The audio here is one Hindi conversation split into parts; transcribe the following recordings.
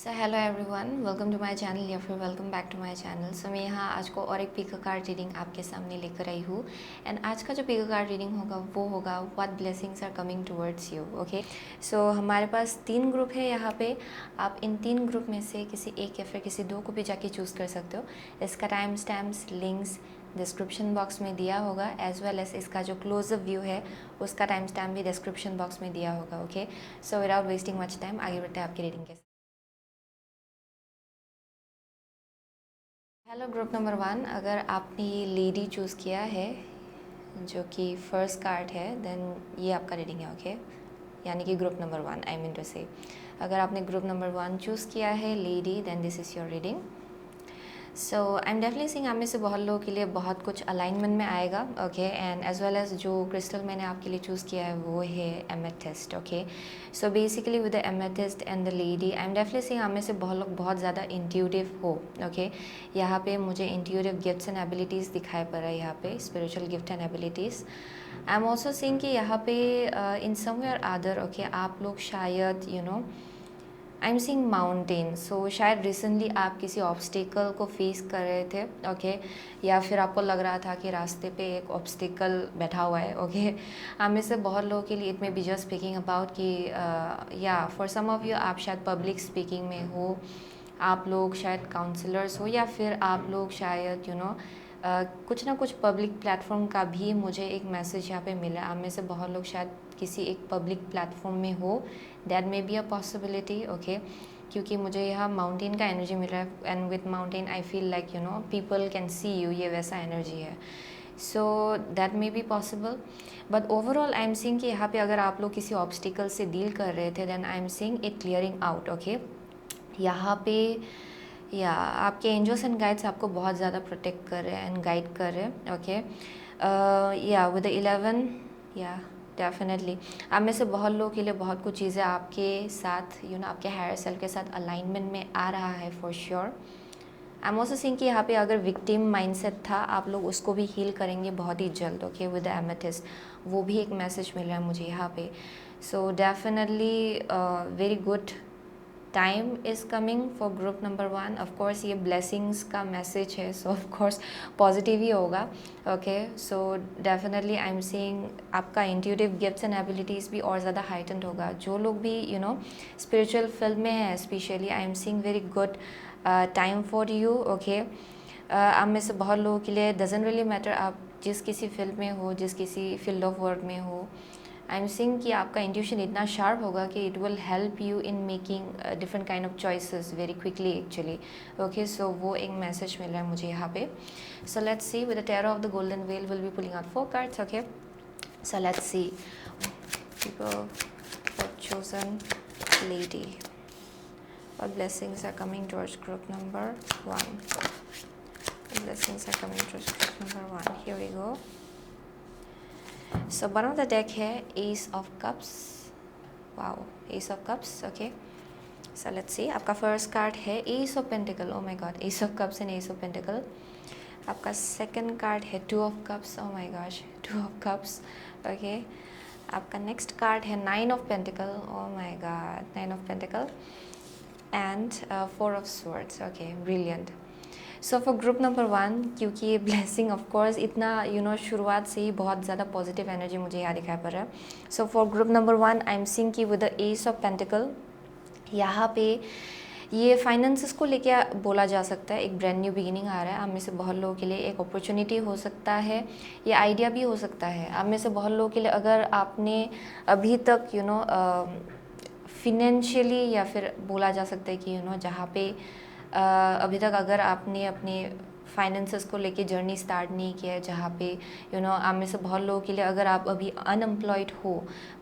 So hello everyone, welcome to my channel या फिर welcome back to my channel. So मैं यहाँ आज को और एक पिको कार्ड रीडिंग आपके सामने लेकर आई हूँ। एंड आज का जो पिको कार्ड रीडिंग होगा वो होगा what blessings are coming towards you. Okay, so हमारे पास 3 ग्रुप है यहाँ पे। आप इन 3 ग्रुप में से किसी एक या फिर किसी 2 को भी जाके चूज़ कर सकते हो। इसका time stamps links description box में दिया होगा, एज वेल एज इसका जो क्लोजअप व्यू है उसका टाइम स्टैम्प भी डिस्क्रिप्शन बॉक्स में दिया होगा। Okay, so without wasting much time आगे बढ़ते हैं आपकी रीडिंग के। हेलो ग्रुप नंबर 1, अगर आपने ये लेडी चूज़ किया है जो कि फर्स्ट कार्ड है, देन ये आपका रीडिंग है। ओके, यानी कि group number 1, I mean to से अगर आपने ग्रुप नंबर 1 चूज़ किया है lady, then this is your reading. So I am definitely seeing आप में से बहुत लोगों के लिए बहुत कुछ अलाइनमेंट में आएगा। Okay, and as well as जो क्रिस्टल मैंने आपके लिए चूज़ किया है वो है amethyst. Okay, so basically with the amethyst and the lady I am definitely seeing आप में से बहुत लोग बहुत ज़्यादा इंट्यूटिव हो। ओके, यहाँ पे मुझे इंट्यूटिव गिफ्ट्स एंड एबिलिटीज़ दिखाई पड़ रहा है, यहाँ पे spiritual gift and abilities. I am also seeing कि यहाँ पे इन सम वे और अदर ओके आप लोग शायद आई एम सीइंग माउंटेन। सो शायद रिसेंटली आप किसी ऑब्स्टिकल को फेस कर रहे थे। ओके, या फिर आपको लग रहा था कि रास्ते पे एक ऑब्स्टिकल बैठा हुआ है। ओके, हम में से बहुत लोगों के लिए it may be just speaking about कि या फॉर सम ऑफ यू आप शायद पब्लिक स्पीकिंग में हो, आप लोग शायद काउंसलर्स हो, या फिर आप लोग शायद कुछ ना कुछ पब्लिक प्लेटफॉर्म का भी मुझे एक मैसेज यहाँ पे मिला। आप में से बहुत लोग शायद किसी एक पब्लिक प्लेटफॉर्म में हो, that may be a possibility. Okay, क्योंकि मुझे यहाँ माउंटेन का एनर्जी मिल रहा है, and with mountain I feel like people can see you, ये वैसा एनर्जी है। सो that may be possible, but overall I am seeing कि यहाँ पे अगर आप लोग किसी ऑब्स्टिकल से डील कर रहे थे, then I am seeing it clearing out. Okay, यहाँ पे या आपके एंजल्स एंड गाइड्स आपको बहुत ज़्यादा प्रोटेक्ट कर रहे हैं एंड गाइड कर रहे हैं। ओके, या विद द 11 या डेफिनेटली आप में से बहुत लोगों के लिए बहुत कुछ चीज़ें आपके साथ आपके हायर सेल्फ के साथ अलाइनमेंट में आ रहा है for sure. I am also seeing कि यहाँ पे अगर विक्टिम माइंडसेट था आप लोग उसको भी हील करेंगे बहुत ही जल्द। ओके, विद द एमेथिस्ट वो भी एक मैसेज मिल रहा है मुझे यहाँ पे। So definitely very good time is coming for group number 1। Of course ये ब्लेसिंग्स का मैसेज है, सो ऑफकोर्स पॉजिटिव ही होगा। Okay, so definitely I am seeing आपका इंट्यूटिव गिफ्ट्स एंड एबिलिटीज़ भी और ज़्यादा हाइटेंड होगा। जो लोग भी स्पिरिचुअल फील्ड में है specially, I am seeing very good time for you. Okay, आप में से बहुत लोगों के लिए डजंट रियली मैटर आप जिस किसी फील्ड में हो, जिस किसी फील्ड ऑफ वर्क में हो, आई एम सीइंग कि आपका इंट्यूशन इतना शार्प होगा कि it will help you in making different kind of choices very quickly actually. Okay, so वो एक मैसेज मिल रहा है मुझे यहाँ पे। So let's see with the tarot of the golden veil will be pulling out 4 cards. Okay, so let's see people chosen lady, what blessings are coming towards group number 1. What blessings are coming towards group number 1. Here we go. So bottom of the deck है Ace of Cups. Wow, Ace of Cups. Okay, so let's see. आपका फर्स्ट कार्ड है Ace of Pentacle. Oh my God, Ace of Cups and Ace of Pentacle. आपका सेकंड कार्ड है Two of Cups. Oh my gosh, Two of Cups. Okay, आपका नेक्स्ट कार्ड है Nine of Pentacle. Oh my God, Nine of Pentacle and Four of Swords. Okay, brilliant. So for group number 1, क्योंकि ये ब्लेसिंग ऑफ कोर्स इतना शुरुआत से ही बहुत ज़्यादा पॉजिटिव एनर्जी मुझे यहाँ दिखाई पड़ रहा है। So for group number 1 I am seeing कि with the ace of pentacles यहाँ पे ये फाइनेंसेस को लेके बोला जा सकता है, एक ब्रांड न्यू बिगिनिंग आ रहा है। आप में से बहुत लोगों के लिए एक अपॉर्चुनिटी हो सकता है, ये आइडिया भी हो सकता है। आप में से बहुत लोगों के लिए अगर आपने अभी तक फिनेंशियली या फिर बोला जा सकता है कि जहाँ पे अभी तक अगर आपने अपने फाइनेंसेस को लेके जर्नी स्टार्ट नहीं किया है, जहाँ पे आप में से बहुत लोगों के लिए अगर आप अभी अनएम्प्लॉयड हो,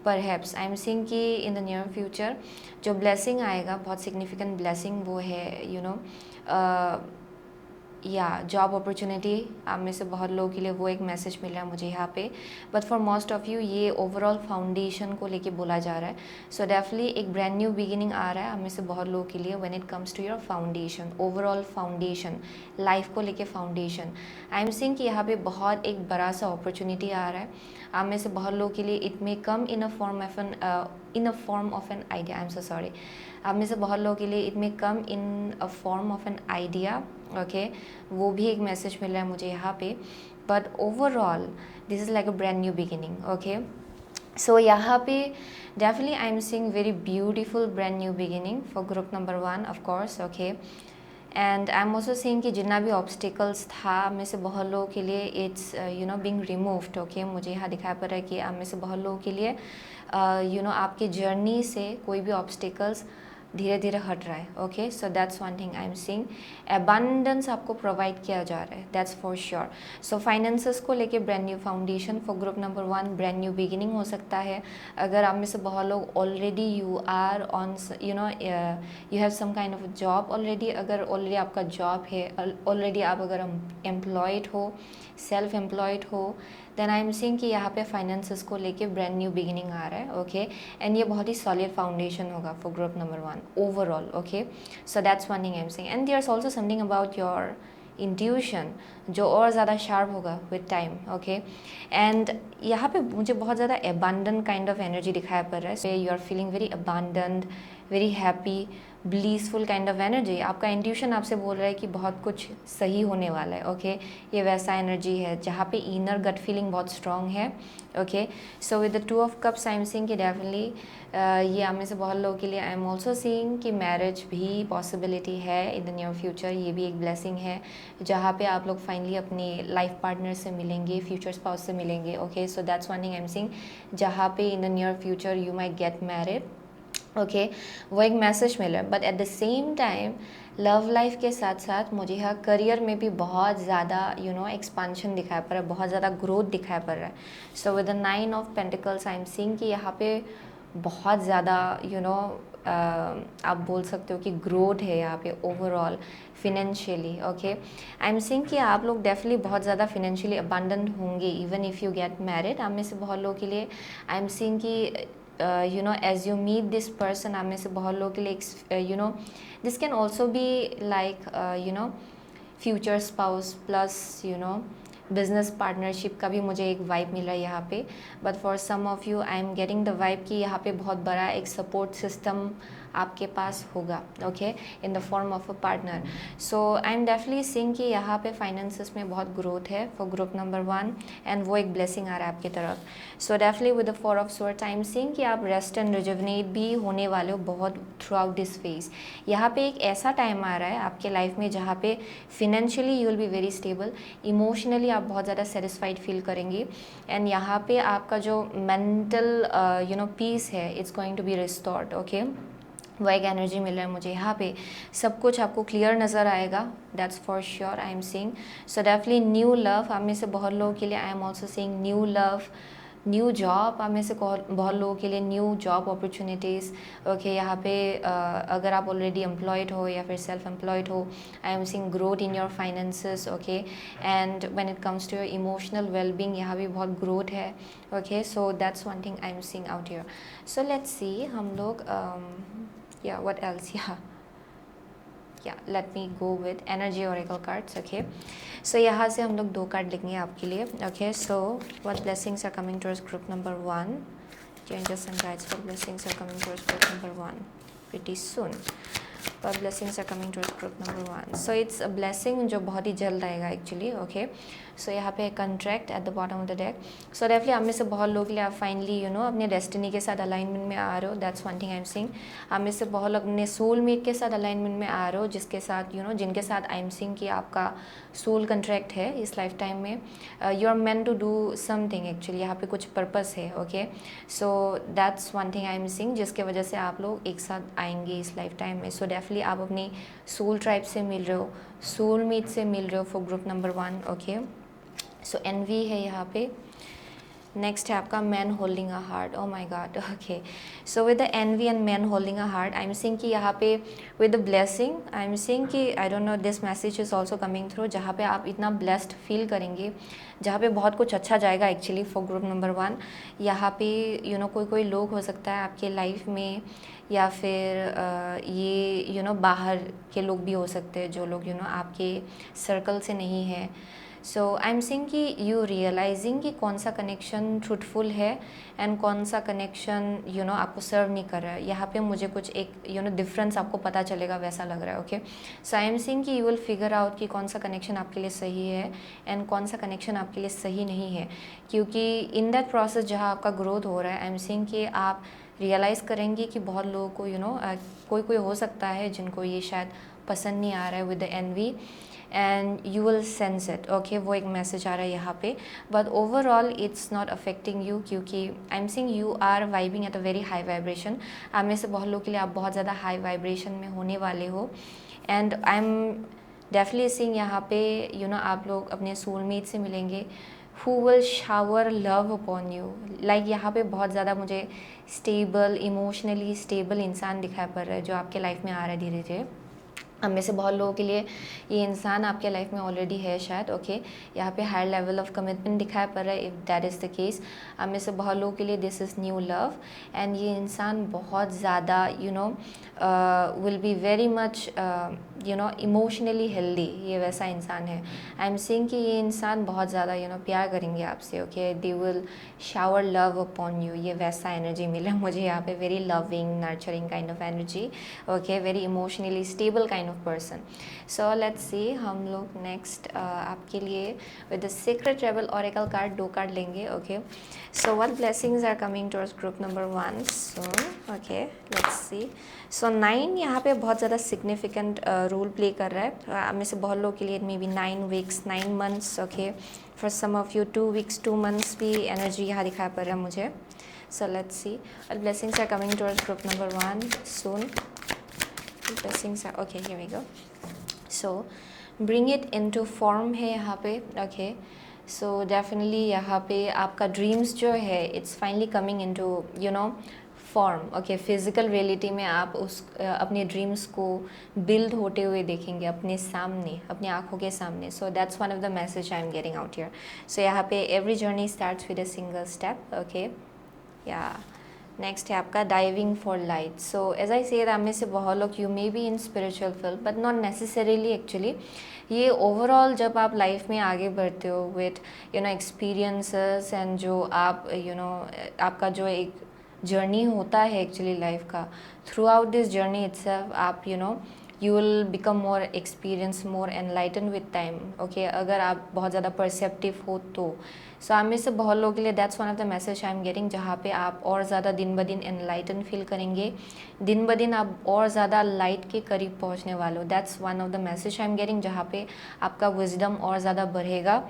परहैप्स आई एम सीइंग कि इन द नियर फ्यूचर जो ब्लेसिंग आएगा बहुत सिग्निफिकेंट ब्लेसिंग वो है या जॉब अपॉर्चुनिटी। आप में से बहुत लोगों के लिए वो एक मैसेज मिल रहा है मुझे यहाँ पे, but for most of you ये ओवरऑल फाउंडेशन को लेके बोला जा रहा है। सो डेफिनेटली एक ब्रांड न्यू बिगिनिंग आ रहा है आप में से बहुत लोगों के लिए when it comes to your foundation, overall foundation, life को लेके फाउंडेशन। आई एम सीइंग कि यहाँ पे बहुत एक बड़ा सा अपॉर्चुनिटी आ रहा है आप में से बहुत लोगों के लिए। It may come in a form of an in a form of an idea, I am so sorry, आप में से बहुत लोगों के लिए it may come in a form of an idea, okay, वो भी एक मैसेज मिल रहा है मुझे यहाँ पे, but overall this is like a brand new beginning, okay. So यहाँ पे definitely I am seeing very beautiful brand new beginning for group number 1 of course, okay. And I am also seeing कि जितना भी ऑब्स्टिकल्स था में से बहुत लोगों के लिए it's you know being removed, okay. मुझे यहाँ दिखाई पड़ रहा है कि आप में से बहुत लोगों के लिए यू नो आपकी जर्नी से कोई भी ऑब्स्टिकल्स धीरे धीरे हट रहा है, okay. So that's one thing I am seeing, abundance आपको प्रोवाइड किया जा रहा है, that's for sure. So finances को लेके brand new foundation for group number 1, brand new beginning हो सकता है। अगर आप में से बहुत लोग already you are on you know you have some kind of job already, अगर ऑलरेडी आपका जॉब है, ऑलरेडी आप अगर एम्प्लॉयड हो, सेल्फ एम्प्लॉयड हो, देन आई एम सीइंग कि यहाँ पे फाइनेंसेस को लेके ब्रांड न्यू बिगिनिंग आ रहा है, ओके। एंड ये बहुत ही सॉलिड फाउंडेशन होगा for group number 1 overall, okay. So that's one thing I am seeing. And there is also something about your intuition जो और ज़्यादा शार्प होगा विद टाइम, ओके। एंड यहाँ पे मुझे बहुत ज़्यादा अबंडेंट काइंड ऑफ एनर्जी दिखाई पड़ रहा है, so you are feeling very abundant, very happy, blissful kind of energy. आपका इंट्यूशन आपसे बोल रहा है कि बहुत कुछ सही होने वाला है, ओके। ये वैसा एनर्जी है जहाँ पे इनर गट फीलिंग बहुत स्ट्रॉन्ग है, okay. So with the 2 of cups I am seeing कि डेफिनेटली ये आप में से बहुत लोगों के लिए आई एम ऑल्सो सीइंग कि मैरिज भी पॉसिबिलिटी है इन द नियर फ्यूचर। ये भी एक ब्लेसिंग है जहाँ पे आप लोग फाइनली अपने लाइफ पार्टनर से मिलेंगे, फ्यूचर स्पाउस से मिलेंगे, okay. So that's one thing I am seeing, जहाँ पे इन the near future you might get married, okay. वो एक मैसेज मिला है। But at the same time love life के साथ साथ मुझे यहाँ करियर में भी बहुत ज़्यादा यू नो एक्सपांशन दिखाई पड़ रहा है, बहुत ज़्यादा ग्रोथ दिखाई पड़ रहा है। सो with the 9 of pentacles I am seeing कि यहाँ पे बहुत ज़्यादा यू नो आप बोल सकते हो कि ग्रोथ है यहाँ पे overall financially, okay. I am seeing कि आप लोग डेफिनेटली बहुत ज़्यादा फिनेंशियली अबंडेंट होंगे even if you get married. आप में से बहुत लोगों के लिए आई एम सीइंग कि you know as you meet this person, आप में से बहुत लोगों के लिए you know this can also be like you know future spouse plus you know business partnership का भी मुझे एक वाइब मिला है यहाँ पे। But for some of you I am getting the vibe कि यहाँ पे बहुत बड़ा एक सपोर्ट सिस्टम आपके पास होगा, okay, in the form of a partner. So I am definitely seeing कि यहाँ पे फाइनेंसेस में बहुत ग्रोथ है फॉर ग्रुप नंबर 1 एंड वो एक ब्लेसिंग आ रहा है आपकी तरफ। So definitely with the 4 of swords I am seeing कि आप रेस्ट एंड रिजुवनेट भी होने वाले हो बहुत थ्रू आउट दिस फेज। यहाँ पे एक ऐसा टाइम आ रहा है आपके लाइफ में जहाँ पे financially you will be very stable, emotionally आप बहुत ज़्यादा सेटिस्फाइड फील करेंगे, एंड यहाँ पे आपका जो मेंटल यू नो पीस है it's going to be restored, okay. वो एक एनर्जी मिल रहा है मुझे यहाँ पे, सब कुछ आपको क्लियर नज़र आएगा, that's for sure I am seeing. So definitely new love आप में से बहुत लोगों के लिए आई am also seeing new love, new job आप में से बहुत लोगों के लिए न्यू जॉब अपॉर्चुनिटीज़, ओके। यहाँ पे अगर आप ऑलरेडी एम्प्लॉयड हो या फिर सेल्फ एम्प्लॉयड हो, I am seeing growth in your finances, okay. And when it comes to your emotional wellbeing यहाँ भी बहुत ग्रोथ है, okay. So that's one thing I am seeing out here. So let's see हम लोग yeah what else yeah let me go with energy oracle cards, okay। so यहाँ से हम लोग 2 कार्ड लेंगे आपके लिए, okay। so what blessings are coming towards group number 1, changes and guides, what blessings are coming towards group number 1 pretty soon, what blessings are coming towards group number 1। so it's a blessing जो बहुत ही जल्द आएगा एक्चुअली, okay। सो यहाँ पे contract at the bottom of the deck. So definitely आप में से बहुत लोग के लिए आप फाइनली यू नो अपने डेस्टिनी के साथ अलाइनमेंट में आ रहे हो, that's one thing I am seeing. आप में से बहुत लोग अपने सोलमेट के साथ अलाइनमेंट में आ रहे हो, जिसके साथ यू नो जिनके साथ आई एम सीइंग कि आपका सोल कंट्रैक्ट है इस लाइफ टाइम में। You are meant to do something actually, यहाँ पे कुछ पर्पस है, okay. So that's one thing I am seeing जिसके वजह से आप लोग एक साथ आएंगे इस लाइफ टाइम में। सो डेफिनेटली आप अपनी सोल ट्राइब से मिल रहे हो, सोलमेट से मिल रहे हो for group number 1, okay. So envy है यहाँ पे। नेक्स्ट है आपका man holding a heart, oh my god, okay. So with the envy and man holding a heart I am seeing कि यहाँ पे with the blessing I am seeing कि I don't know this message is also coming through, जहाँ पे आप इतना ब्लेस्ड फील करेंगे, जहाँ पे बहुत कुछ अच्छा जाएगा एक्चुअली फॉर ग्रुप नंबर 1। यहाँ पे यू नो कोई लोग हो सकता है आपके लाइफ में, या फिर ये यू नो बाहर के लोग भी हो सकते हैं, जो लोग यू नो आपके सर्कल से नहीं है, सो आई एम सेइंग कि यू रियलाइजिंग कि कौन सा कनेक्शन ट्रूथफुल है एंड कौन सा कनेक्शन आपको सर्व नहीं कर रहा है। यहाँ पे मुझे कुछ एक डिफरेंस आपको पता चलेगा, वैसा लग रहा है। Okay, so I am saying कि यू विल फिगर आउट कि कौन सा कनेक्शन आपके लिए सही है एंड कौन सा कनेक्शन आपके लिए सही नहीं है, क्योंकि इन दैट प्रोसेस जहाँ आपका ग्रोथ हो रहा है, आई एम सेइंग कि आप रियलाइज़ करेंगे कि बहुत लोगों को कोई हो सकता है जिनको ये शायद पसंद नहीं आ रहा है with the envy, and you will sense it. Okay, वो एक मैसेज आ रहा है यहाँ पे, but overall it's not affecting you, क्योंकि I am saying you are vibing at a very high vibration. आप में से बहुत लोगों के लिए आप बहुत ज़्यादा हाई वाइब्रेशन में होने वाले हो, and I am definitely seeing यहाँ पे आप लोग अपने सोलमेट से मिलेंगे who will shower love upon you। Like यहाँ पे बहुत ज़्यादा मुझे स्टेबल, इमोशनली स्टेबल इंसान दिखाई पड़ रहा है जो आपके लाइफ में आ रहा है धीरे धीरे। हम में से बहुत लोगों के लिए ये इंसान आपके लाइफ में ऑलरेडी है शायद। ओके, यहाँ पे हाई लेवल ऑफ कमिटमेंट दिखाई पड़ रहा है, if that is the case. हम में से बहुत लोगों के लिए this is new love, and ये इंसान बहुत ज़्यादा will be very much emotionally healthy. ये वैसा इंसान है। आई एम सीइंग कि ये इंसान बहुत ज़्यादा प्यार करेंगे आपसे। Okay, they will shower love upon you. ये वैसा एनर्जी मिला मुझे यहाँ पे, very loving, nurturing kind of energy. Okay, very emotionally stable kind of person. So let's see, हम लोग नेक्स्ट आपके लिए with the secret rebel oracle card 2 card लेंगे। Okay, so what blessings are coming towards group number 1 soon. Okay, let's see. So 9 यहाँ पे बहुत ज़्यादा सिग्निफिकेंट रोल प्ले कर रहा है। आप में से बहुत लोगों के लिए maybe 9 weeks, 9 months. Okay, for some of you 2 weeks, 2 months भी एनर्जी यहाँ दिखाई पड़ रहा है मुझे। सो लेट्स सी, और blessings are coming towards group number 1 soon. Blessings are okay, here we go. So bring it into form है यहाँ पे। ओके, सो डेफिनेटली यहाँ पे आपका ड्रीम्स जो है it's finally coming into form. Okay, physical reality में आप अपने ड्रीम्स को बिल्ड होते हुए देखेंगे अपने सामने, अपनी आंखों के सामने। So that's one of the message I am getting out here. So यहाँ पे every journey starts with a single step. Okay, या नेक्स्ट है आपका diving for light. So as I said, आप में से बहुत लोग you may be in spiritual field but not necessarily actually. ये ओवरऑल जब आप लाइफ में आगे बढ़ते हो विथ एक्सपीरियंसेस एंड जो आप आपका जो एक जर्नी होता है एक्चुअली लाइफ का, throughout this journey itself आप you will become more experience, more enlighten with time. Okay, अगर आप बहुत ज़्यादा परसेप्टिव हो तो सो आप में से बहुत लोगों के लिए that's one of the message I am getting, जहाँ पे आप और ज़्यादा दिन ब दिन एनलाइटन फील करेंगे, दिन ब दिन आप और ज़्यादा लाइट के करीब पहुँचने वाले हो। That's one of the message I am getting, जहाँ पे आपका विजडम और ज़्यादा बढ़ेगा,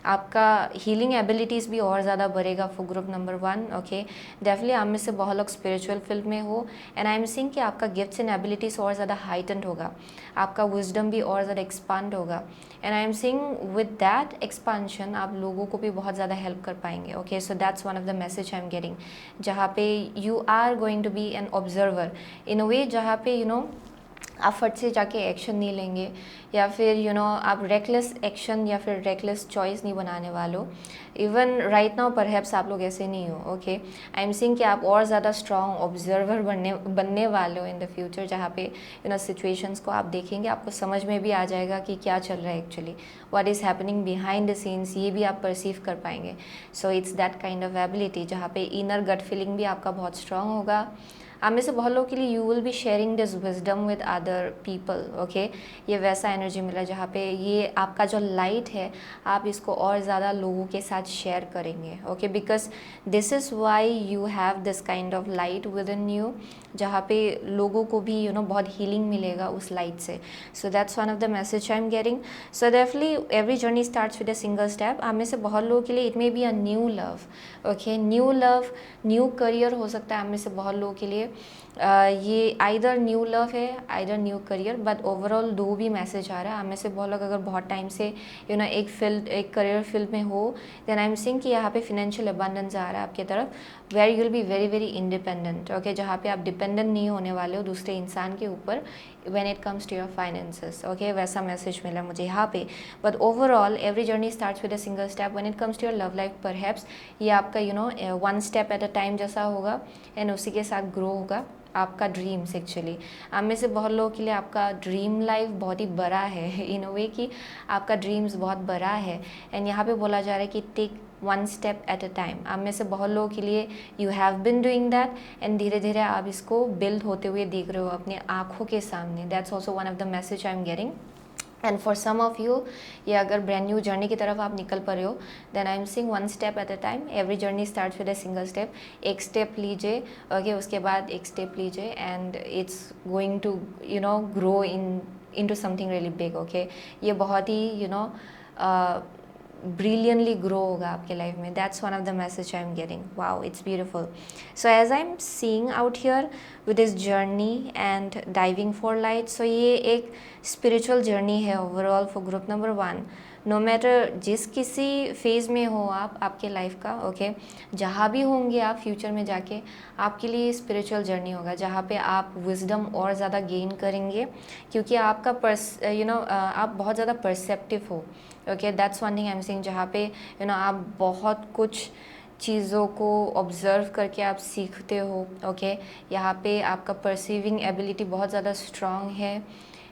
आपका हीलिंग एबिलिटीज़ भी और ज़्यादा बढ़ेगा for group number 1। Okay, definitely आप में से बहुत लोग स्पिरिचुअल फील्ड में हो, एंड आई एम सीइंग कि आपका गिफ्ट्स एंड एबिलिटीज़ और ज़्यादा हाइटेंड होगा, आपका विजडम भी और ज़्यादा एक्सपांड होगा, and I am seeing with that expansion आप लोगों को भी बहुत ज़्यादा हेल्प कर पाएंगे। Okay, so that's one of the message I am getting, जहाँ पे you are going to be an observer in a way, जहाँ पे आप फट से जाके एक्शन नहीं लेंगे, या फिर आप रेकलेस एक्शन या फिर रेकलेस चॉइस नहीं बनाने वालों। इवन राइट नाउ परहैप्स आप लोग ऐसे नहीं हो। ओके, आई एम सीइंग कि आप और ज़्यादा स्ट्रॉन्ग ऑब्जर्वर बनने वाले हो इन द फ्यूचर, जहाँ पे सिचुएशंस को आप देखेंगे, आपको समझ में भी आ जाएगा कि क्या चल रहा है actually, what is happening behind the scenes, ये भी आप परसीव कर पाएंगे। So it's that kind of ability, जहाँ पे इनर गट फीलिंग भी आपका बहुत स्ट्रांग होगा। आप में से बहुत लोगों के लिए you will be sharing this wisdom with other people. Okay, ये वैसा एनर्जी मिला जहाँ पे ये आपका जो लाइट है आप इसको और ज़्यादा लोगों के साथ शेयर करेंगे। Okay, because this is why you have this kind of light with in you, जहाँ पे लोगों को भी बहुत हीलिंग मिलेगा उस लाइट से। सो that's one of the message I am getting. So definitely every journey starts with a single step. आप में से बहुत लोगों के लिए it may be a new love. Okay, new love, new career हो सकता है आप में से बहुत लोगों के लिए। ये आइदर न्यू लव है, either new career, but overall 2 भी मैसेज आ रहा है। आप में से बहुत लोग अगर बहुत टाइम से एक करियर फील्ड में हो, देन आई एम सीइंग कि यहाँ पे फिनेंशियल अबंडेंस आ रहा है आपकी तरफ, where you will be very very independent. Okay, जहाँ पे आप डिपेंडेंट नहीं होने वाले हो दूसरे इंसान के ऊपर when it comes to your finances. Okay, वैसा मैसेज मिला मुझे यहाँ पे। But overall every journey starts with a single step when it comes to your love life. Perhaps ये आपका 1 स्टेप एट अ टाइम जैसा होगा, एंड उसी के साथ ग्रो होगा। आपका ड्रीम्स एक्चुअली आप में से बहुत लोगों के लिए आपका ड्रीम लाइफ बहुत ही बड़ा है इन अ वे कि आपका ड्रीम्स बहुत बड़ा है एंड यहाँ पे बोला जा रहा है कि take one step at a time. आप में से बहुत लोगों के लिए you have been doing that and धीरे धीरे आप इसको बिल्ड होते हुए देख रहे हो अपने आँखों के सामने। That's also one of the message I am getting. And for some of you ये अगर ब्रांड न्यू जर्नी की तरफ आप निकल पा रहे हो then I am seeing one step at a time. Every journey starts with a single step. एक स्टेप लीजिए ओके उसके बाद एक स्टेप लीजिए and it's going to grow into something really big okay. ये बहुत ही brilliantly grow होगा आपके लाइफ में। That's one of the message I am getting. Wow it's beautiful. So as I am seeing out here with this journey and diving for light, so ये एक स्पिरिचुअल जर्नी है overall for group number 1। No matter जिस किसी फेज़ में हो आप आपके लाइफ का ओके जहाँ भी होंगे आप फ्यूचर में जाके आपके लिए स्पिरिचुअल जर्नी होगा जहाँ पे आप विजडम और ज़्यादा गेन करेंगे क्योंकि आपका आप बहुत ज़्यादा परसेप्टिव हो okay. That's one thing I am saying जहाँ पे आप बहुत कुछ चीज़ों को ऑब्ज़र्व करके आप सीखते हो ओके। यहाँ पे आपका परसीविंग एबिलिटी बहुत ज़्यादा स्ट्रॉन्ग है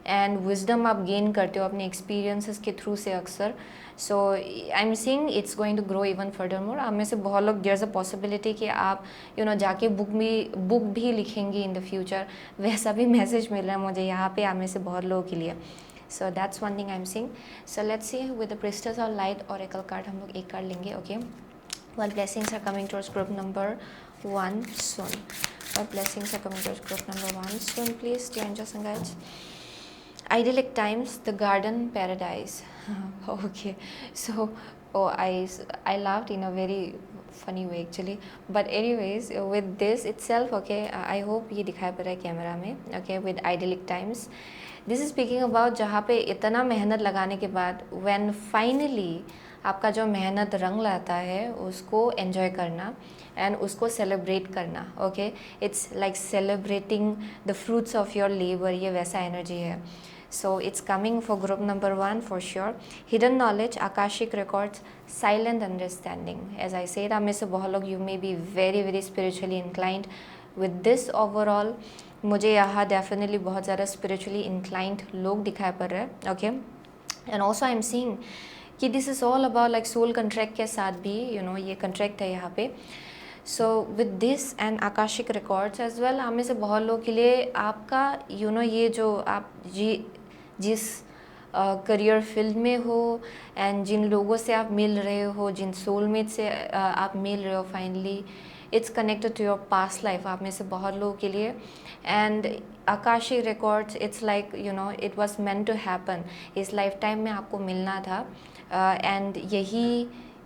एंड विजडम आप गेन करते हो अपने एक्सपीरियंसेस के थ्रू से अक्सर। So I am seeing it's going to grow even further more. आप में से बहुत लोग देयर इज़ अ पॉसिबिलिटी कि आप जाके बुक भी लिखेंगे इन द फ्यूचर। वैसा भी मैसेज मिल रहा है मुझे यहाँ पे आप में से बहुत लोगों के लिए। So that's one thing I am seeing. So let's see with the priestess और लाइट ऑरेकल कार्ड हम लोग एक कार्ड लेंगे okay. While blessings are coming towards group number 1 soon. While blessings are coming towards group number 1 soon, please, dear angels and guides. Idyllic times, the garden paradise. Okay, so I laughed in a very funny way actually. But anyways, with this itself, okay, I hope ये दिखाई पड़ रहा है कैमरा में okay, with idyllic times. This is speaking about जहाँ पे इतना मेहनत लगाने के बाद when finally आपका जो मेहनत रंग लाता है उसको एन्जॉय करना एंड उसको सेलिब्रेट करना okay. It's like celebrating the fruits of your labour, ये वैसा एनर्जी है। So it's coming for group number 1 for sure. Hidden knowledge, Akashic records, silent understanding. As I said आप में से बहुत लोग you may be very very spiritually inclined with this overall. मुझे यहाँ डेफिनेटली बहुत ज़्यादा स्पिरिचुअली इंक्लाइंड लोग दिखाई पड़ रहे हैं okay. And also I am seeing कि this is all about like soul contract के साथ भी ये कंट्रैक्ट है यहाँ पे। So with this and Akashic records as well आप में से बहुत लोगों के लिए आपका ये जो आप जिस करियर फील्ड में हो एंड जिन लोगों से आप मिल रहे हो, जिन सोलमेट से आप मिल रहे हो finally it's connected to your past life आप में से बहुत लोगों के लिए। And Akashic records it's like it was meant to happen. इस लाइफ टाइम में आपको मिलना था एंड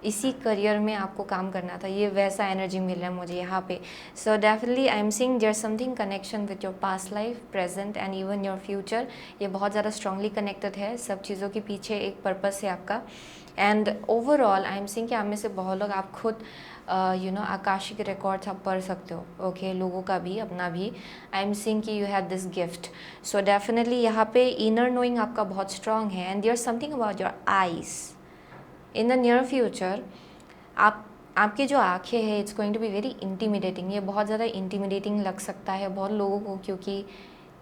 इसी करियर में आपको काम करना था। ये वैसा एनर्जी मिल रहा है मुझे यहाँ पे। So definitely I am seeing there something connection with your past life, present and even your future. ये बहुत ज़्यादा स्ट्रांगली कनेक्टेड है। सब चीज़ों के पीछे एक पर्पस है आपका। And overall I am seeing कि आप में से बहुत लोग आप खुद आकाशिक रिकॉर्ड्स आप पढ़ सकते हो ओके लोगों का भी अपना भी। आई एम सीइंग कि you have this gift. So definitely यहाँ पे इनर नोइंग आपका बहुत स्ट्रांग है and there something about your eyes in the near future. आपके जो आँखें हैं it's going to be very intimidating. ये बहुत ज़्यादा इंटीमिडेटिंग लग सकता है बहुत लोगों को क्योंकि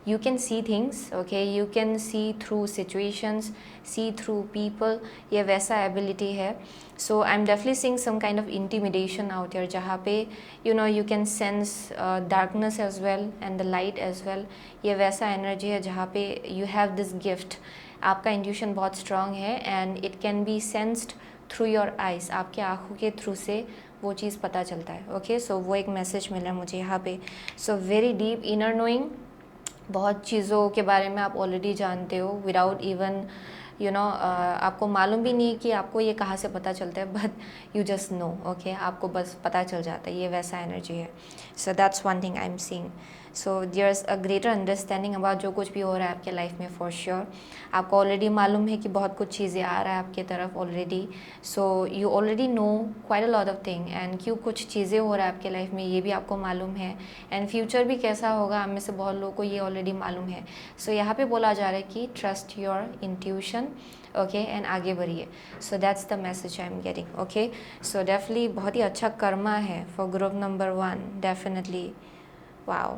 you can see things okay, you can see through situations, see through people, ये वैसा ability है। So I'm definitely seeing some kind of intimidation out here जहाँ पे you can sense darkness as well and the light as well। ये वैसा energy है जहाँ पे you have this gift। आपका intuition बहुत strong है and it can be sensed through your eyes। आपके आँखों के थ्रू से वो चीज़ पता चलता है ओके। सो वो एक मैसेज मिला मुझे यहाँ पे। So very deep inner knowing, बहुत चीज़ों के बारे में आप ऑलरेडी जानते हो विदाउट इवन आपको मालूम भी नहीं कि आपको ये कहाँ से पता चलता है but you just know okay, आपको बस पता चल जाता है। ये वैसा एनर्जी है। So that's one thing I am seeing. So there is a greater understanding about जो कुछ भी हो रहा है आपके लाइफ में फॉर श्योर। आपको ऑलरेडी मालूम है कि बहुत कुछ चीज़ें आ रहा है आपके तरफ already. So you already know quite a lot of thing and क्यों कुछ चीज़ें हो रहा है आपके लाइफ में ये भी आपको मालूम है एंड फ्यूचर भी कैसा होगा आप में से बहुत लोगों को ये ऑलरेडी मालूम है। सो यहाँ पे बोला जा रहा है कि trust your intuition okay and आगे बढ़िए। सो that's the message I am getting okay. So definitely बहुत ही अच्छा कर्मा है for group number 1 definitely. Wow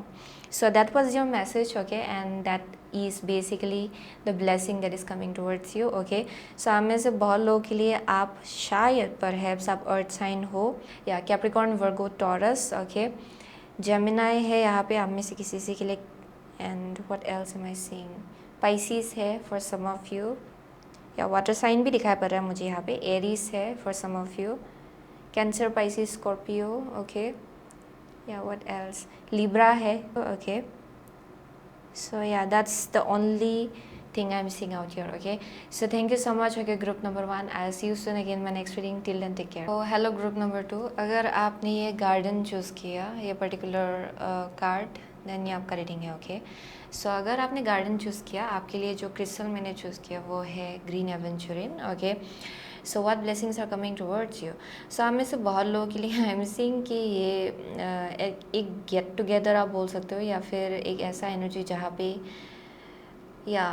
So that was your message, okay, and that is basically the blessing that is coming towards you, okay. So आप में से बहुत लोगों के लिए आप शायद परहैप्स आप अर्थ साइन हो या Capricorn, Virgo, Taurus, okay, Gemini है यहाँ पे आप में से किसी के लिए, and what else am I seeing, Pisces है फॉर सम ऑफ यू, या वाटर साइन भी दिखाई पड़ रहा है मुझे यहाँ पे, एरीज है for some of you, Cancer, Pisces, Scorpio, okay, या व्हाट एल्स, लिब्रा है, okay. So yeah, that's the only thing I'm seeing out here, okay. So thank you so much, okay, group number 1. I'll see you soon again my next reading. Till then, take care. So hello group number 2. अगर आपने ये गार्डन चूज़ किया, ये पर्टिकुलर कार्ड, देन ये आपका रीडिंग है, ओके. सो अगर आपने गार्डन चूज़ किया, आपके लिए जो क्रिस्टल मैंने चूज़ किया वो है green aventurine, okay. So what blessings are coming towards you. So आप में से बहुत लोगों के लिए आई एम सीइंग कि ये एक गेट टुगेदर आप बोल सकते हो, या फिर एक ऐसा एनर्जी जहाँ पे, या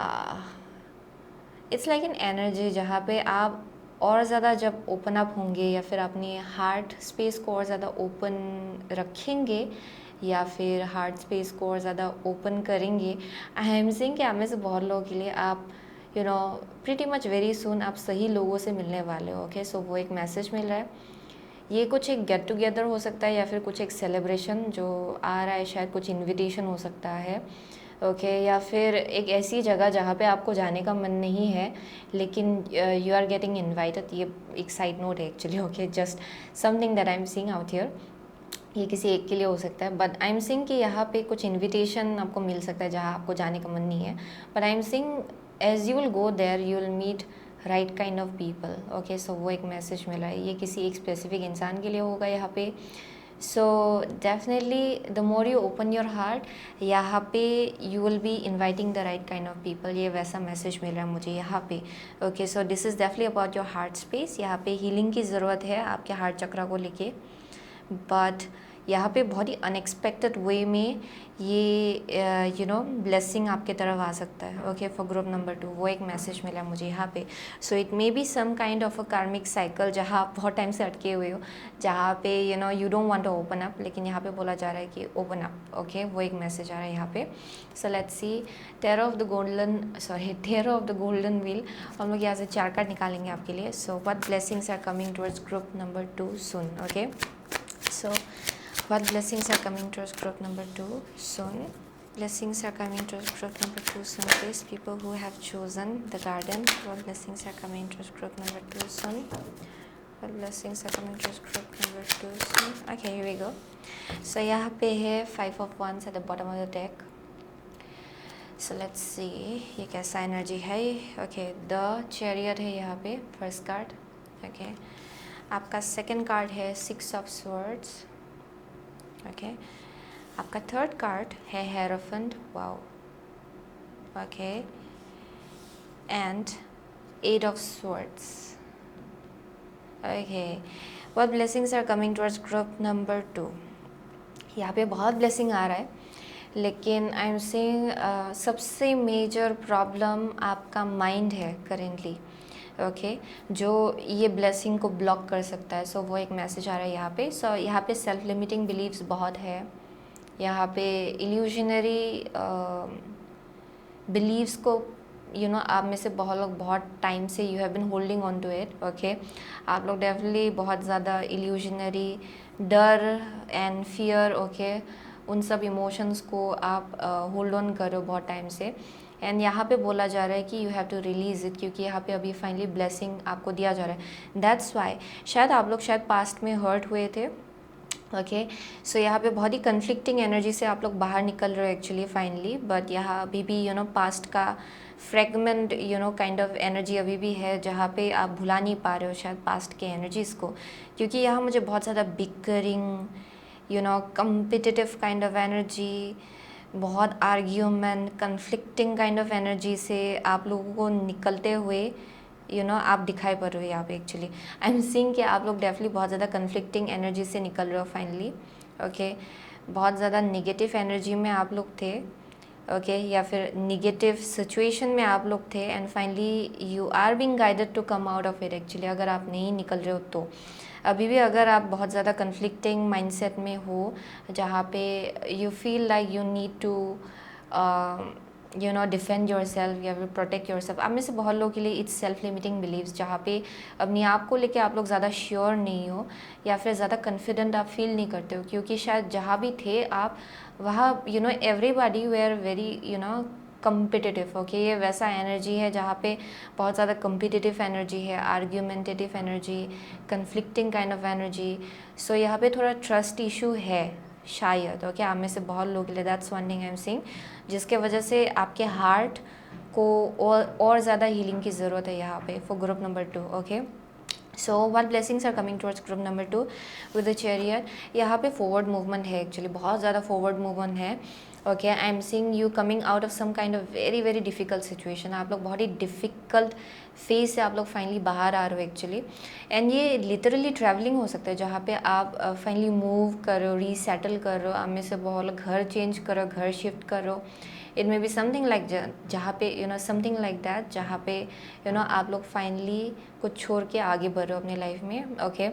इट्स लाइक एन एनर्जी जहाँ पे आप और ज़्यादा जब ओपन अप होंगे, या फिर अपनी हार्ट स्पेस को और ज़्यादा ओपन रखेंगे, या फिर हार्ट स्पेस को और ज़्यादा ओपन करेंगे. आई एम सीइंग कि आप में से बहुत लोगों के लिए आप प्रीटी मच वेरी सून आप सही लोगों से मिलने वाले हो, ओके. सो वो एक मैसेज मिल रहा है. ये कुछ एक गेट टुगेदर हो सकता है, या फिर कुछ एक सेलिब्रेशन जो आ रहा है, शायद कुछ इनविटेशन हो सकता है, ओके. या फिर एक ऐसी जगह जहाँ पे आपको जाने का मन नहीं है, लेकिन यू आर गेटिंग इन्वाइटेड. ये एक साइड नोट है actually, okay, just something that I am seeing out here. ये किसी एक के लिए हो सकता है, बट आई एम सीइंग कि यहाँ पे कुछ इन्विटेशन आपको मिल सकता है जहाँ आपको जाने का मन नहीं है. But I am seeing as you will go there you will meet right kind of people, okay. So वो एक मैसेज मिला है, ये किसी एक स्पेसिफिक इंसान के लिए होगा यहाँ पे. So definitely the more you open your heart, यहाँ पे you will B inviting the right kind of people. ये वैसा मैसेज मिल रहा है मुझे यहाँ पे, okay. So this is definitely about your heart space. यहाँ पे हीलिंग की ज़रूरत है आपके हार्ट चक्रा को लेके, बट यहाँ पे बहुत ही अनएक्सपेक्टेड वे में ये ब्लेसिंग आपके तरफ आ सकता है, ओके. फॉर ग्रुप नंबर 2 वो एक मैसेज मिला मुझे यहाँ पे. So it may be some kind of a karmic cycle जहाँ आप बहुत टाइम से अटके हुए हो, जहाँ पे you don't want to open up, लेकिन यहाँ पे बोला जा रहा है कि ओपन अप, ओके. वो एक मैसेज आ रहा है यहाँ पे. So let's see, tarot of the golden wheel. हम लोग यहाँ से 4 कार्ड निकालेंगे आपके लिए. So what blessings are coming towards group number 2 soon, okay. So what blessings are coming towards group number 2 soon? Blessings are coming towards group number 2 soon, please. People who have chosen the garden, what blessings are coming towards group number 2 soon? What blessings are coming towards group number 2 soon? Okay, here we go. So यहाँ पे है 5 of Wands at the bottom of the deck. So let's see ये कैसा एनर्जी है. Okay, the Chariot है यहाँ पे फर्स्ट कार्ड, okay. आपका सेकंड कार्ड है 6 of Swords, ओके. आपका थर्ड कार्ड है hierophant, wow, okay, and 8 of Swords, ओके. What blessings are coming towards group number 2. यहाँ पे बहुत ब्लेसिंग आ रहा है, लेकिन आई एम सेइंग सबसे मेजर प्रॉब्लम आपका माइंड है करेंटली, ओके, जो ये ब्लेसिंग को ब्लॉक कर सकता है. सो वो एक मैसेज आ रहा है यहाँ पे. सो यहाँ पे सेल्फ लिमिटिंग बिलीव्स बहुत है, यहाँ पे इल्यूजनरी बिलीव्स को आप में से बहुत लोग बहुत टाइम से you have been holding on to it, okay. आप लोग डेफिनेटली बहुत ज़्यादा इल्यूजनरी डर एंड फियर, ओके, उन सब इमोशंस को आप होल्ड ऑन कर रहे हो बहुत टाइम से. एंड यहाँ पे बोला जा रहा है कि you have to release it, क्योंकि यहाँ पे अभी फाइनली ब्लेसिंग आपको दिया जा रहा है. दैट्स वाई शायद आप लोग शायद पास्ट में हर्ट हुए थे, ओके. सो यहाँ पे बहुत ही कन्फ्लिक्टिंग एनर्जी से आप लोग बाहर निकल रहे हो एक्चुअली फाइनली, बट यहाँ अभी भी पास्ट का फ्रेगमेंट काइंड ऑफ एनर्जी अभी भी है, जहाँ पे आप भुला नहीं पा रहे हो शायद पास्ट के एनर्जीज़ को, क्योंकि यहाँ मुझे बहुत ज़्यादा bickering competitive kind of energy, बहुत argument, conflicting kind of energy से आप लोगों को निकलते हुए आप दिखाई पड़ रहे हो यहाँ पे. एक्चुअली आई एम सीइंग कि आप लोग डेफिनेटली बहुत ज़्यादा कन्फ्लिक्टिंग एनर्जी से निकल रहे हो फाइनली, ओके. बहुत ज़्यादा निगेटिव एनर्जी में आप लोग थे, ओके, या फिर निगेटिव सिचुएशन में आप लोग थे, and finally you are being guided to come out of it. Actually अगर आप नहीं निकल रहे हो तो अभी भी अगर आप बहुत ज़्यादा कन्फ्लिक्टिंग माइंडसेट में हो, जहाँ पे you feel like you need to defend yourself या फिर प्रोटेक्ट योर सेल्फ, आप में से बहुत लोगों के लिए इट्स सेल्फ लिमिटिंग बिलीव्स, जहाँ पे अपने आप को लेके आप लोग ज़्यादा श्योर नहीं हो या फिर ज़्यादा कॉन्फिडेंट आप फील नहीं करते हो, क्योंकि शायद जहाँ भी थे आप वहाँ everybody were very competitive. Okay, ये वैसा एनर्जी है जहाँ पे बहुत ज़्यादा कम्पिटिटिव एनर्जी है, argumentative energy, conflicting kind of energy. So यहाँ पे थोड़ा ट्रस्ट इशू है शायद। ओके, आप में से बहुत लोग के लिए that's one thing I am seeing, जिसके वजह से आपके हार्ट को और ज़्यादा हीलिंग की ज़रूरत है यहाँ पे for group number 2। Okay, so what blessings are coming towards group number 2 with the chariot. यहाँ पे फॉरवर्ड मूवमेंट है, एक्चुअली बहुत ज़्यादा फॉरवर्ड मूवमेंट है। Okay, I am seeing you coming out of some kind of very very difficult situation. आप लोग बहुत ही डिफ़िकल्ट फेज से आप लोग फाइनली बाहर आ रहे हो एक्चुअली, एंड ये लिटरली ट्रैवलिंग हो सकता है जहाँ पे आप फाइनली मूव कर रहे हो, रीसेटल कर रहे हो, आप में से बहुत लोग घर चेंज करो, घर शिफ्ट करो। It may be something like जहाँ पे समथिंग लाइक दैट, जहाँ पे आप लोग फाइनली कुछ छोड़ के आगे बढ़ रहे हो अपने लाइफ में। ओके,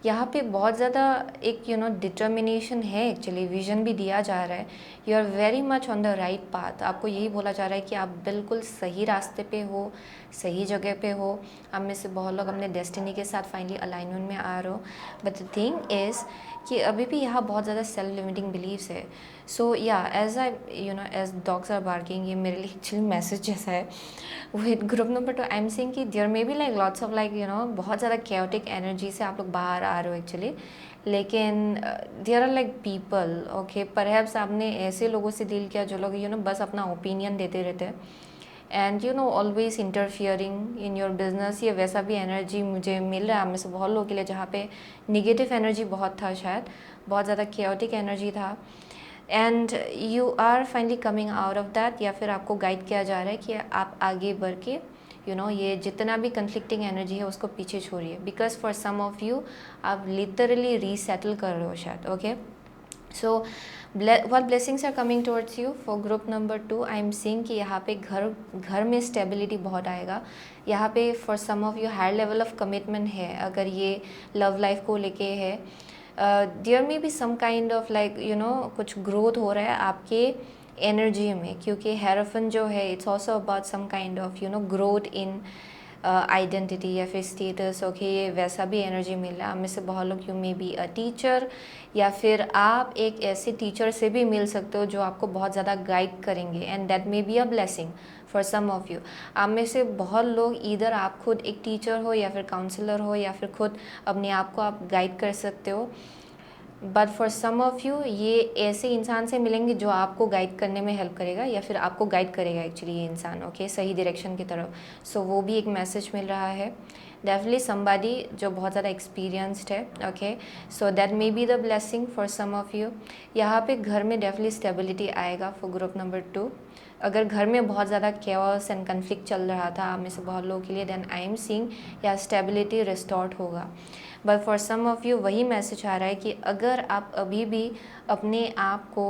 यहाँ पे बहुत ज़्यादा एक डिटर्मिनेशन है एक्चुअली, विजन भी दिया जा रहा है। You are very much on the right path. आपको यही बोला जा रहा है कि आप बिल्कुल सही रास्ते पे हो, सही जगह पे हो। आप में से बहुत लोग अपने डेस्टिनी के साथ फाइनली अलाइनमेंट में आ रहे हो। बट द थिंग इज़ कि अभी भी यहाँ बहुत ज़्यादा सेल्फ लिमिटिंग बिलीव्स है। सो या as I as dogs are barking, ये मेरे लिए एक्चुअली मैसेज जैसा है। With group number 2 I am seeing कि there may be like lots of like बहुत ज़्यादा कैओटिक एनर्जी से आप लोग बाहर आ रहे हो एक्चुअली, लेकिन there are like people. Okay, perhaps आपने ऐसे लोगों से डील किया जो लोग बस अपना ओपिनियन देते रहते हैं, and always interfering in your business. ये वैसा भी एनर्जी मुझे मिल रहा है आप में से बहुत लोगों के लिए, जहाँ पे निगेटिव एनर्जी बहुत था, शायद बहुत ज़्यादा केओटिक एनर्जी था, and you are finally coming out of that. या फिर आपको गाइड किया जा रहा है कि आप आगे बढ़ के ये जितना भी कन्फ्लिक्टिंग एनर्जी है उसको पीछे छोड़िए, because for some of you आप लिटरली रीसेटल कर रहे हो शायद। Okay, so what blessings are coming towards you for group number 2। I am seeing कि यहाँ पे घर में स्टेबिलिटी बहुत आएगा। यहाँ पे for some of you higher level of commitment है, अगर ये लव लाइफ को लेके है। There may be some kind of like कुछ ग्रोथ हो रहा है आपके एनर्जी में, क्योंकि हेरोफन जो है it's also about some kind of growth in identity या फिर स्टेटस। ओके, ये वैसा भी एनर्जी मिल रहा है। आप में से बहुत लोग you may be a teacher, या फिर आप एक ऐसे टीचर से भी मिल सकते हो जो आपको बहुत ज़्यादा गाइड करेंगे, and that may be a blessing for some of you. आप में से बहुत लोग इधर आप खुद एक टीचर हो या फिर काउंसलर हो, या फिर खुद अपने आप को आप गाइड कर सकते हो। But for some of you ये ऐसे इंसान से मिलेंगे जो आपको गाइड करने में हेल्प करेगा, या फिर आपको गाइड करेगा एक्चुअली ये इंसान। ओके, सही डायरेक्शन की तरफ। सो वो भी एक मैसेज मिल रहा है। डेफिनेटली समबडी जो बहुत ज़्यादा एक्सपीरियंस्ड है। Okay, so that may be the blessing for some of you. यहाँ पे घर में डेफिनेटली स्टेबिलिटी आएगा फॉर ग्रुप नंबर 2। अगर घर में बहुत ज़्यादा केओस एंड कन्फ्लिक्ट चल रहा था आप में से बहुत लोगों के लिए, देन आई एम सीइंग या स्टेबिलिटी रिस्टोर्ड होगा। But for some of you वही मैसेज आ रहा है कि अगर आप अभी भी अपने आप को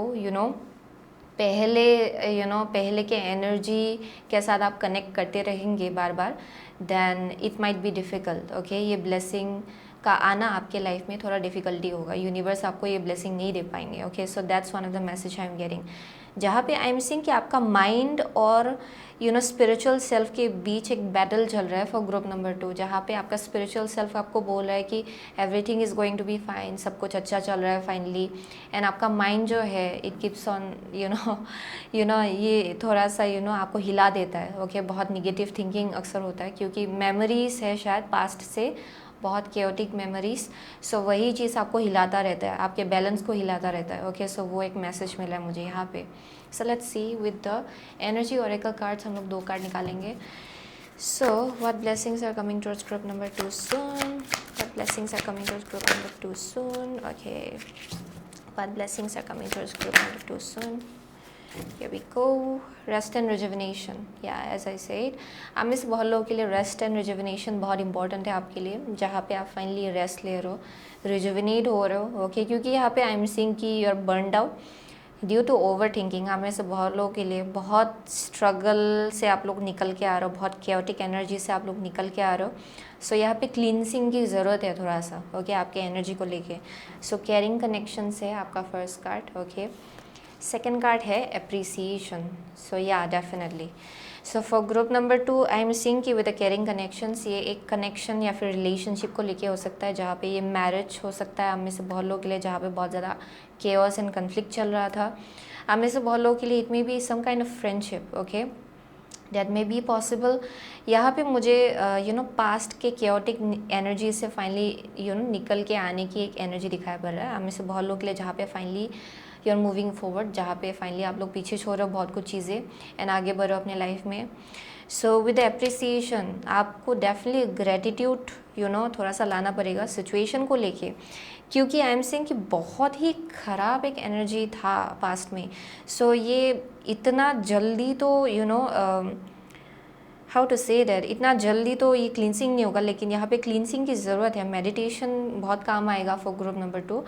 पहले के एनर्जी के साथ आप कनेक्ट करते रहेंगे बार बार, then it might be difficult. Okay, ये ब्लेसिंग का आना आपके लाइफ में थोड़ा डिफ़िकल्टी होगा, यूनिवर्स आपको ये ब्लेसिंग नहीं दे पाएंगे। Okay, so that's one of the message I am getting, जहाँ पे आई एम सीइंग कि आपका माइंड और स्पिरिचुअल सेल्फ के बीच एक बैटल चल रहा है फॉर ग्रुप नंबर 2, जहाँ पे आपका स्पिरिचुअल सेल्फ आपको बोल रहा है कि everything is going to be fine, सब कुछ अच्छा चल रहा है फाइनली, एंड आपका माइंड जो है इट कीप्स ऑन ये थोड़ा सा आपको हिला देता है। ओके, बहुत निगेटिव थिंकिंग अक्सर होता है, क्योंकि मेमोरीज है शायद पास्ट से, बहुत केओटिक मेमोरीज। सो वही चीज़ आपको हिलाता रहता है, आपके बैलेंस को हिलाता रहता है। ओके, सो वो एक मैसेज मिला है मुझे यहाँ पे। So let's see with the energy oracle cards, हम लोग 2 कार्ड निकालेंगे। So what blessings are coming towards group number 2 soon, what blessings are coming towards group number 2 soon. Okay, what blessings are coming towards group number 2 soon. Here we go. Rest and rejuvenation. Yeah, as I said, आप में से बहुत लोगों के लिए रेस्ट एंड रिजुविनेशन बहुत इंपॉर्टेंट है आपके लिए, जहाँ पे आप फाइनली रेस्ट ले रहे हो, रिजुविनेट हो रहे हो। ओके, क्योंकि यहाँ पे आई एम सीइंग कि you are burned out, due to overthinking आप में से बहुत लोगों के लिए बहुत स्ट्रगल से आप लोग निकल के आ रहे हो, बहुत केओटिक एनर्जी से आप लोग निकल के आ रहे हो। सो यहाँ पे क्लींसिंग की ज़रूरत है थोड़ा सा, ओके, आपके एनर्जी को लेके। सो केयरिंग कनेक्शन से आपका first card, okay. Second card है appreciation. So yeah definitely. So for group number 2 I am seeing कि विद द केयरिंग कनेक्शंस, ये एक कनेक्शन या फिर रिलेशनशिप को लेके हो सकता है, जहाँ पे ये मैरिज हो सकता है आप में से बहुत लोगों के लिए, जहाँ पे बहुत ज़्यादा केओस एंड कन्फ्लिक्ट चल रहा था। आप में से बहुत लोगों के लिए it may be some kind of friendship, okay, that may be possible. यहाँ पे मुझे पास्ट के केओटिक एनर्जी से फाइनली निकल के आने की एक एनर्जी दिखाई पड़ रहा है आप में से बहुत लोगों के लिए, जहाँ पे finally you are moving forward, जहाँ पे फाइनली आप लोग पीछे छोड़ रहे हो बहुत कुछ चीज़ें एंड आगे बढ़ रहे हो अपने लाइफ में। सो विद एप्रिसिएशन आपको डेफिनेटली ग्रेटिट्यूड थोड़ा सा लाना पड़ेगा सिचुएशन को लेके, क्योंकि आई एम सेइंग कि बहुत ही ख़राब एक एनर्जी था पास्ट में। सो ये इतना जल्दी तो हाउ टू से दैट, इतना जल्दी तो ये क्लींसिंग नहीं होगा, लेकिन यहाँ पे क्लींसिंग की ज़रूरत है। मेडिटेशन बहुत काम आएगा फॉर ग्रुप नंबर 2।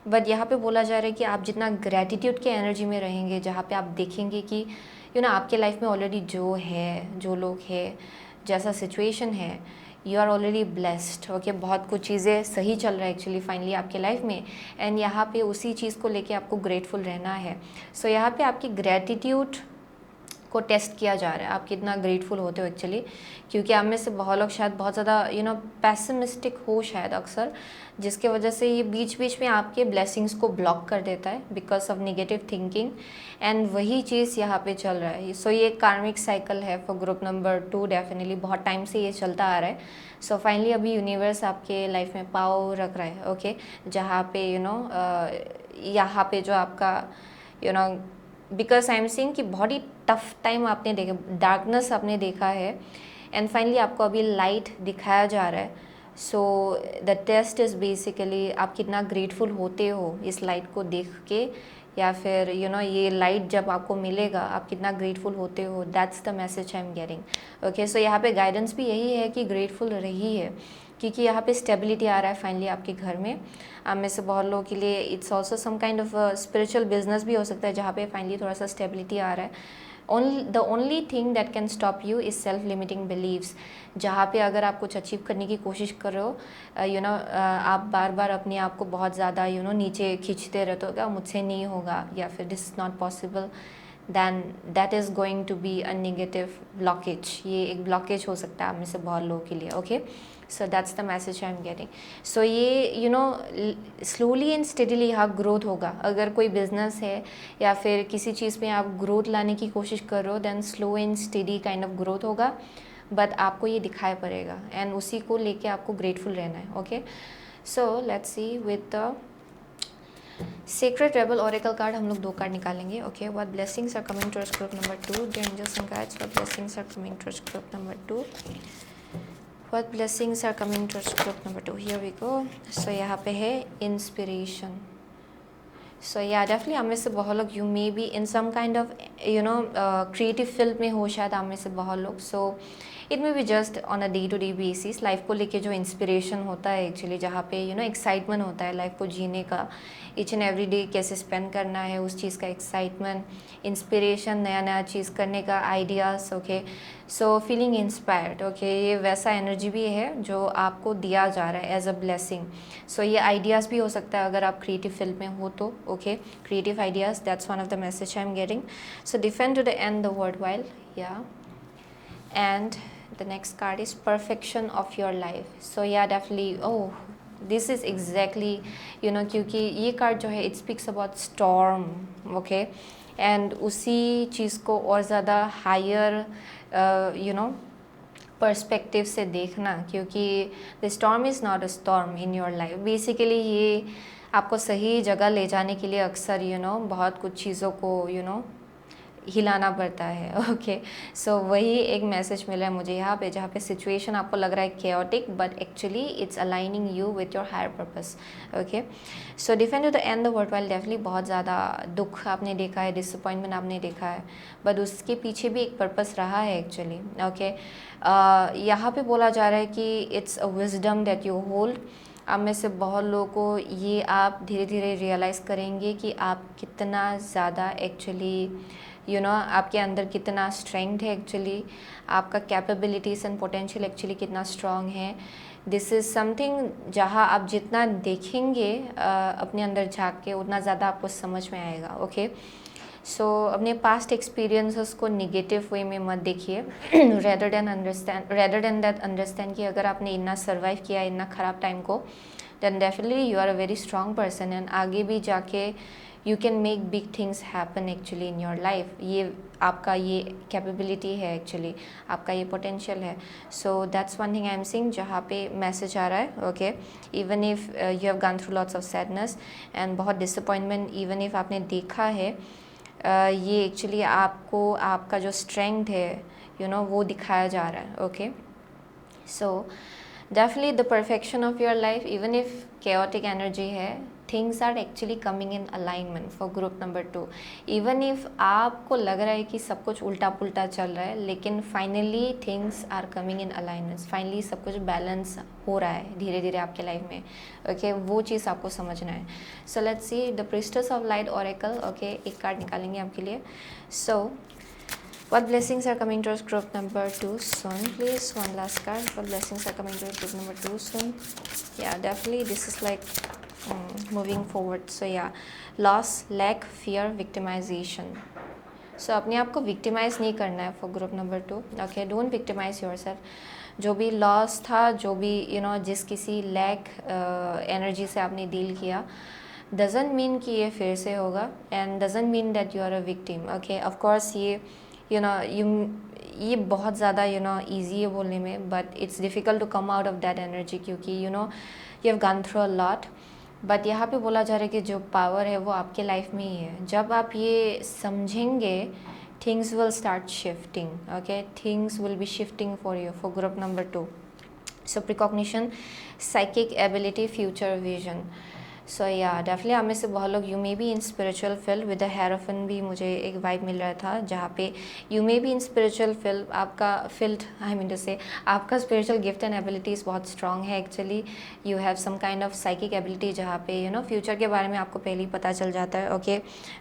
बट यहाँ पे बोला जा रहा है कि आप जितना ग्रैटिट्यूड के एनर्जी में रहेंगे, जहाँ पे आप देखेंगे कि आपके लाइफ में ऑलरेडी जो है, जो लोग हैं, जैसा सिचुएशन है, you are already blessed, okay, बहुत कुछ चीज़ें सही चल रहा है एक्चुअली फाइनली आपके लाइफ में, एंड यहाँ पे उसी चीज़ को लेके आपको ग्रेटफुल रहना है। सो यहाँ पे आपकी ग्रैटिट्यूड को टेस्ट किया जा रहा है, आप कितना ग्रेटफुल होते हो एक्चुअली, क्योंकि आप में से बहुत लोग शायद बहुत ज़्यादा पैसिमिस्टिक हो शायद अक्सर, जिसके वजह से ये बीच बीच में आपके ब्लेसिंग्स को ब्लॉक कर देता है because of negative thinking, and वही चीज़ यहाँ पे चल रहा है। सो ये कार्मिक साइकिल है फॉर ग्रुप नंबर 2, डेफिनेटली बहुत टाइम से ये चलता आ रहा है। सो फाइनली अभी यूनिवर्स आपके लाइफ में पाव रख रहा है, ओके, जहाँ पे यहाँ पे जो आपका बिकॉज आई एम सीइंग कि बहुत ही टफ टाइम आपने देखा, डार्कनेस आपने देखा है, एंड फाइनली आपको अभी लाइट दिखाया जा रहा है। So the test is basically आप कितना ग्रेटफुल होते हो इस लाइट को देख के, या फिर ये लाइट जब आपको मिलेगा आप कितना ग्रेटफुल होते हो, that's the message I am getting, okay. So यहाँ पे गाइडेंस भी यही है कि ग्रेटफुल रही है, क्योंकि यहाँ पे स्टेबिलिटी आ रहा है फाइनली आपके घर में। आप में से बहुत लोगों के लिए it's also some kind of spiritual business भी हो सकता है, जहाँ पे फाइनली थोड़ा सा स्टेबिलिटी आ रहा है। The only thing that can stop you is self limiting believes, जहाँ पे अगर आप कुछ अचीव करने की कोशिश कर रहे हो, आप बार बार अपने आप को बहुत ज़्यादा नीचे खींचते रहते हो, क्या मुझसे नहीं होगा, या फिर this is not possible, then that is going to be a negative blockage. ये एक ब्लॉकेज हो सकता है आप में से बहुत लोगों के लिए, okay. So that's the message I am getting. So ये स्लोली एंड स्टेडीली यहाँ ग्रोथ होगा। अगर कोई बिजनेस है या फिर किसी चीज़ में आप ग्रोथ लाने की कोशिश कर रहे हो, then slow and steady kind of growth होगा, बट आपको ये दिखाई पड़ेगा, एंड उसी को लेके आपको ग्रेटफुल रहना है, okay. So let's see with the secret rebel oracle card हम लोग 2 कार्ड निकालेंगे, okay. What blessings are coming towards group number 2, dear angels and guides, what blessings are coming towards group number 2, what blessings are coming towards group number 2, here we go. So यहाँ पे है इंस्पिरेशन। सो या डेफिनेटली आप में से बहुत लोग you may be in some kind of creative field में हो शायद आप में से बहुत लोग। So it may be just on a day to day basis life को लेके जो इंस्पिरेशन होता है एक्चुअली, जहाँ पे एक्साइटमेंट होता है लाइफ को जीने का, ईच एंड एवरी डे कैसे स्पेंड करना है उस चीज़ का एक्साइटमेंट, इंस्पिरेशन, नया नया चीज़ करने का ideas, okay. So feeling inspired, okay, ये वैसा एनर्जी भी है जो आपको दिया जा रहा है एज अ ब्लेसिंग। सो ये आइडियाज़ भी हो सकता है अगर आप क्रिएटिव फील्ड में हो तो, okay, creative ideas, that's one of the message I am getting. So defend to the end the word while, yeah, and the next card is perfection of your life. So yeah, definitely, oh, this is exactly क्योंकि ये कार्ड जो है it speaks about storm, okay, and उसी चीज़ को और ज़्यादा हायर पर्सपेक्टिव से देखना, क्योंकि the storm is not a storm in your life. Basically ये आपको सही जगह ले जाने के लिए अक्सर बहुत कुछ चीज़ों को हिलाना पड़ता है, ओके। सो वही एक मैसेज मिला है मुझे यहाँ पे, जहाँ पे सिचुएशन आपको लग रहा है chaotic, but actually it's aligning you with your higher purpose, okay. So defend to the end the word while, definitely बहुत ज़्यादा दुख आपने देखा है, डिसअपॉइंटमेंट आपने देखा है, बट उसके पीछे भी एक पर्पस रहा है एक्चुअली, ओके। यहाँ पे बोला जा रहा है कि it's a wisdom that you hold, आप में से बहुत लोगों को ये आप धीरे धीरे रियलाइज़ करेंगे कि आप कितना ज़्यादा एक्चुअली आपके अंदर कितना स्ट्रेंथ है, एक्चुअली आपका कैपेबिलिटीज़ एंड पोटेंशियल एक्चुअली कितना स्ट्रॉन्ग है। दिस इज़ समथिंग जहाँ आप जितना देखेंगे अपने अंदर झाँक के, उतना ज़्यादा आपको समझ में आएगा। ओके, सो अपने पास्ट एक्सपीरियंसेस को निगेटिव वे में मत देखिए, रेदर देन दैट अंडरस्टैंड कि अगर आपने इतना सर्वाइव किया इतना ख़राब टाइम को, then definitely you are a very strong person and आगे भी जाके you can make big things happen actually in your life. ये आपका ये कैपेबिलिटी है, एक्चुअली आपका ये पोटेंशियल है। So that's one thing I am seeing जहाँ पे मैसेज आ रहा है। Okay, even if you have gone through lots of sadness and बहुत डिसअपॉइंटमेंट, इवन इफ़ आपने देखा है ये एक्चुअली आपको आपका जो स्ट्रेंथ है वो दिखाया जा रहा है। Okay, so definitely the perfection of your life, even if chaotic energy है, things are actually coming in alignment for group number 2। Even if आपको लग रहा है कि सब कुछ उल्टा पुल्टा चल रहा है, लेकिन finally things are coming in alignment, finally सब कुछ बैलेंस हो रहा है धीरे धीरे आपके लाइफ में। ओके, वो चीज़ आपको समझना है। सो let's see the priestess of light oracle. Okay, एक कार्ड निकालेंगे आपके लिए। सो what blessings are coming towards group number 2 soon, please? One last card. What blessings are coming towards group number 2 soon? Yeah, definitely this is like moving forward. So yeah, loss, lack, fear, victimization. So अपने आप को victimize नहीं करना है for group number 2. Okay, don't victimize yourself. जो भी लॉस था, जो भी जिस किसी लैक एनर्जी से आपने डील किया, doesn't mean कि ये फिर से होगा, and doesn't mean that you are a victim. Okay, of course ये ये बहुत ज़्यादा ईजी है बोलने में, but it's difficult to come out of that energy, क्योंकि you have gone through a lot. But यहाँ पे बोला जा रहा है कि जो पावर है वो आपके लाइफ में ही है। जब आप ये समझेंगे, things will start shifting. Okay, things will be shifting for you for group number 2। So precognition, psychic ability, future vision. So yeah definitely आप में से बहुत लोग you may be in spiritual field with the hierophant भी मुझे एक वाइब मिल रहा था, जहाँ पे you may be in spiritual field, आपका field I mean to say आपका स्पिरिचुअल गिफ्ट एंड एबिलिटीज़ बहुत स्ट्रॉन्ग है। Actually you have some kind of psychic ability, जहाँ पे फ्यूचर के बारे में आपको पहले ही पता चल जाता है। Okay,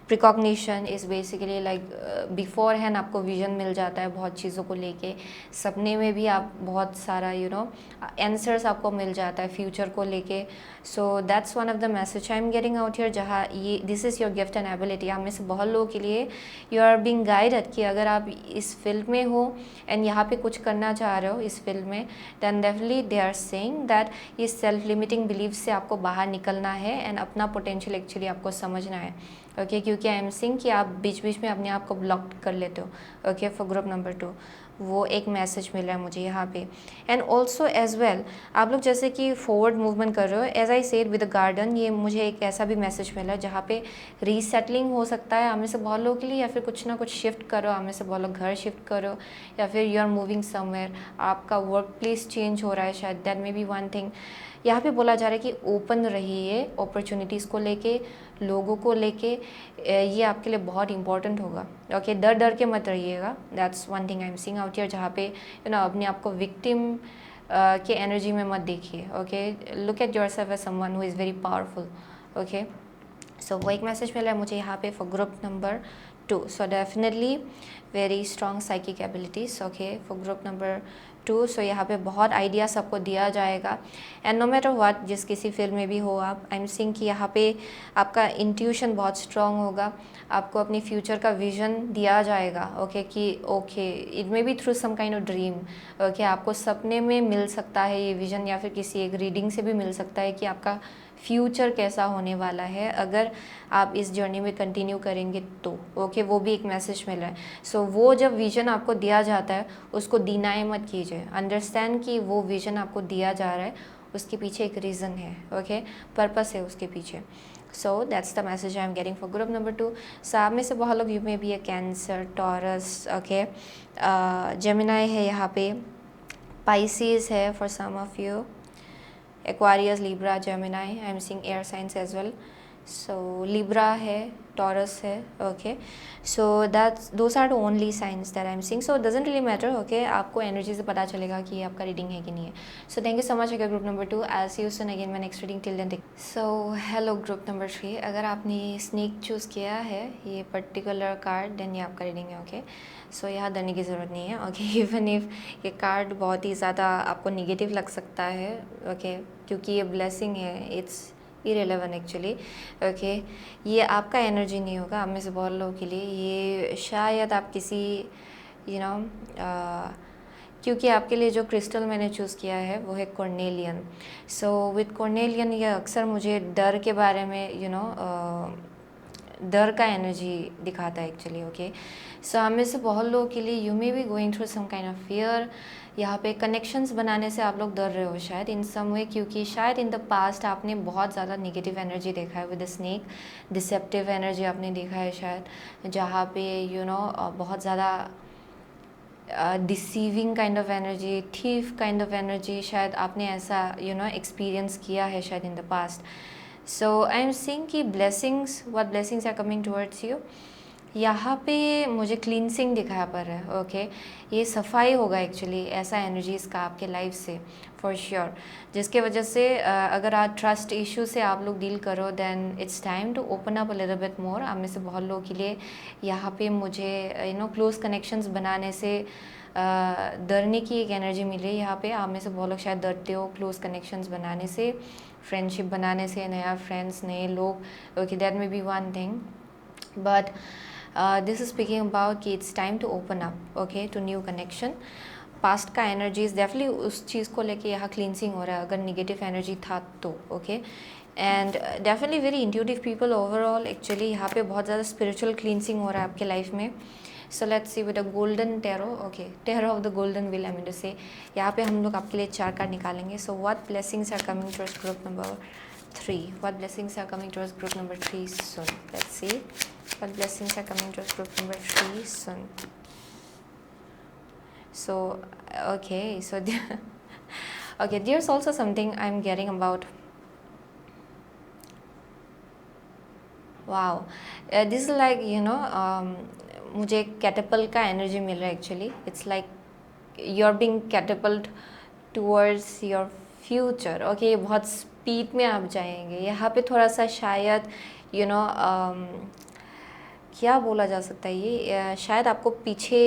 precognition is basically like beforehand आपको विजन मिल जाता है बहुत चीज़ों को लेके। सपने में भी आप बहुत सारा आंसर्स आपको मिल जाता है फ्यूचर को लेके। सो that's one of the message I am getting out here, जहाँ ये this is your gift and ability. आप में से बहुत लोगों के लिए यू आर बीइंग गाइडेड कि अगर आप इस फील्ड में हो एंड यहाँ पे कुछ करना चाह रहे हो इस फील्ड में, then definitely they are saying that ये सेल्फ लिमिटिंग बिलीफ से आपको बाहर निकलना है एंड अपना पोटेंशियल एक्चुअली आपको समझना है। ओके, क्योंकि आई एम सीइंग कि आप बीच बीच में अपने आप को ब्लॉक कर लेते हो। ओके, फॉर ग्रुप नंबर 2 वो एक मैसेज मिल रहा है मुझे यहाँ पे। एंड ऑल्सो एज वेल आप लोग जैसे कि फॉरवर्ड मूवमेंट कर रहे हो, as I said with the garden, ये मुझे एक ऐसा भी मैसेज मिला है जहाँ पे रीसेटलिंग हो सकता है आप में से बहुत लोगों के लिए, या फिर कुछ ना कुछ शिफ्ट करो, आप में से बहुत लोग घर शिफ्ट करो, या फिर यू आर मूविंग समवेयर, आपका वर्क प्लेस चेंज हो रहा है शायद, that may be one thing. यहाँ पे बोला जा रहा है कि ओपन रहिए अपॉर्चुनिटीज़ को लेके, लोगों को लेके, ये आपके लिए बहुत इंपॉर्टेंट होगा। ओके, डर डर के मत रहिएगा, that's one thing I am seeing out here, जहाँ पे अपने आप को विक्टिम के एनर्जी में मत देखिए। Okay, look at yourself as someone who is very powerful. Okay, so वो एक मैसेज मिला है मुझे यहाँ पे for group number 2। So definitely very strong psychic abilities. Okay, for group number 2। So यहाँ पे बहुत आइडियाज़ आपको दिया जाएगा, एंड नो मैटर व्हाट, जिस किसी फील्ड में भी हो आप, आई एम सीइंग कि यहाँ पे आपका इंट्यूशन बहुत स्ट्रॉन्ग होगा, आपको अपनी फ्यूचर का विजन दिया जाएगा। ओके, कि okay it may be through some kind of dream. Okay, आपको सपने में मिल सकता है ये विजन, या फिर किसी एक रीडिंग से भी मिल सकता है कि आपका फ्यूचर कैसा होने वाला है अगर आप इस जर्नी में कंटिन्यू करेंगे तो। ओके, वो भी एक मैसेज मिला है। सो वो जब विजन आपको दिया जाता है उसको डिनाई मत कीजिए, अंडरस्टैंड कि वो विजन आपको दिया जा रहा है, उसके पीछे एक रीज़न है। ओके, पर्पस है उसके पीछे। So that's the message I am getting for group number 2। So आप में से बहुत लोग you may be a Cancer, Taurus, okay, Gemini है यहाँ पे, पाइसिस है for some of you, Aquarius, Libra, Gemini, I am seeing air signs as well. So Libra है, Taurus है, okay. So those are the only signs that I'm seeing. So it doesn't really matter, okay. आपको एनर्जी से पता चलेगा कि ये आपका रीडिंग है कि नहीं है. So thank you so much, group number 2. I'll see you soon again my next reading. Till then, so hello group number 3. अगर आपने स्नेक चूज़ किया है ये पर्टिकुलर कार्ड, देन ये आपका रीडिंग है, ओके. सो यहाँ डरने की ज़रूरत नहीं है, ओके. इवन इफ ये कार्ड बहुत ही ज़्यादा आपको निगेटिव लग सकता है, ओके, क्योंकि ये ब्लेसिंग है, इट्स इरेलेवेंट एक्चुअली, ओके. ये आपका एनर्जी नहीं होगा. आप में से बहुत लोगों के लिए ये शायद आप किसी क्योंकि आपके लिए जो क्रिस्टल मैंने चूज़ किया है वो है कॉर्नेलियन. सो विद कॉर्नेलियन ये अक्सर मुझे डर के बारे में डर का एनर्जी दिखाता है एक्चुअली, ओके. सो हम में से बहुत लोगों के लिए you may be going through some kind of fear. यहाँ पे कनेक्शंस बनाने से आप लोग डर रहे हो शायद इन सम वे, क्योंकि शायद इन द पास्ट आपने बहुत ज़्यादा नेगेटिव एनर्जी देखा है with the snake. Deceptive energy आपने देखा है शायद, जहाँ पे बहुत ज़्यादा deceiving kind of energy, thief kind of energy शायद आपने ऐसा एक्सपीरियंस किया है शायद in the past. So I am seeing कि what blessings are coming towards you. यहाँ पे मुझे क्लींसिंग दिखाया पर है, ओके. ये सफाई होगा एक्चुअली, ऐसा एनर्जीज़ का आपके लाइफ से फॉर श्योर, जिसके वजह से अगर आप ट्रस्ट इशू से आप लोग डील करो, then it's time to open up a little bit more. आप में से बहुत लोगों के लिए यहाँ पे मुझे क्लोज कनेक्शंस बनाने से डरने की एक एनर्जी मिल रही है. यहाँ पे आप में से बहुत लोग शायद डरते हो क्लोज कनेक्शंस बनाने से, फ्रेंडशिप बनाने से, नया फ्रेंड्स, नए लोग, okay. That may be one thing, but this is speaking about कि it's time to open up, okay, to new connection. Past का एनर्जीज डेफिनेटली उस चीज़ को लेके यहाँ क्लींसिंग हो रहा है, अगर निगेटिव एनर्जी था तो, okay. And definitely very intuitive people overall actually. यहाँ पे बहुत ज़्यादा स्पिरिचुअल क्लींसिंग हो रहा है आपके लाइफ में. So let's see with a golden tarot, okay, tarot of the golden wheel, I mean to say. यहाँ पे हम लोग आपके लिए 4 कार्ड निकालेंगे. So what blessings are coming towards group number 3. What blessings are coming towards group number 3 soon? Let's see. What blessings are coming towards group number 3 soon? So, okay. So, okay. There's also something I'm getting about. Wow. This is like मुझे कैटपल का एनर्जी मिल रहा है actually. It's like you are being catapulted towards your future, okay. ये बहुत स्पीड में आप जाएंगे. यहाँ पे थोड़ा सा शायद क्या बोला जा सकता है, ये शायद आपको पीछे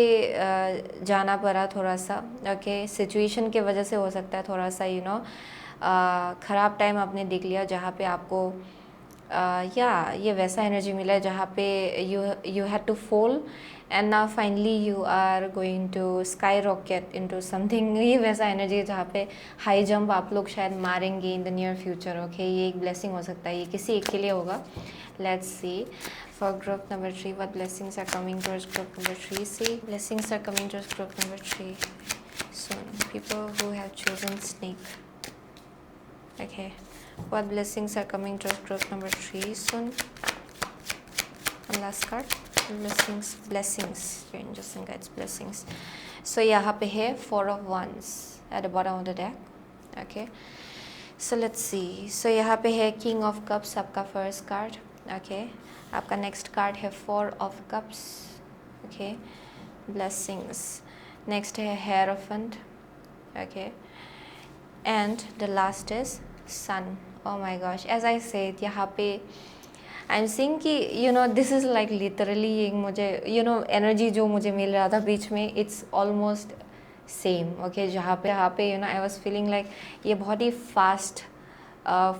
जाना पड़ा थोड़ा सा, ओके. सिचुएशन के वजह से हो सकता है थोड़ा सा ख़राब टाइम आपने देख लिया, जहाँ पे आपको ये वैसा एनर्जी मिला है जहाँ पे you had to fall and now finally you are going to skyrocket into something. ये वैसा एनर्जी है जहाँ पे हाई जंप आप लोग शायद मारेंगे इन द नियर फ्यूचर, ओके. ये एक ब्लेसिंग हो सकता है, ये किसी एक के लिए होगा. Let's see for group number 3 what blessings are coming towards group number 3. See, blessings are coming towards group number 3 soon. People who have chosen snake, okay. What blessings are coming towards group number 3 soon? And last card, blessings. Your angels and guides, blessings. So यहाँ पे है 4 of Wands at the bottom of the deck, okay. So let's see. So यहाँ पे है King of Cups, आपका first card, okay. आपका next card है 4 of Cups, okay. Blessings. Next है Hierophant, okay. And the last is Sun. Oh my gosh, as I said, यहाँ पे I'm seeing कि this is like literally एक मुझे एनर्जी जो मुझे मिल रहा था बीच में, it's almost same, okay. जहाँ पे I was feeling like ये बहुत ही fast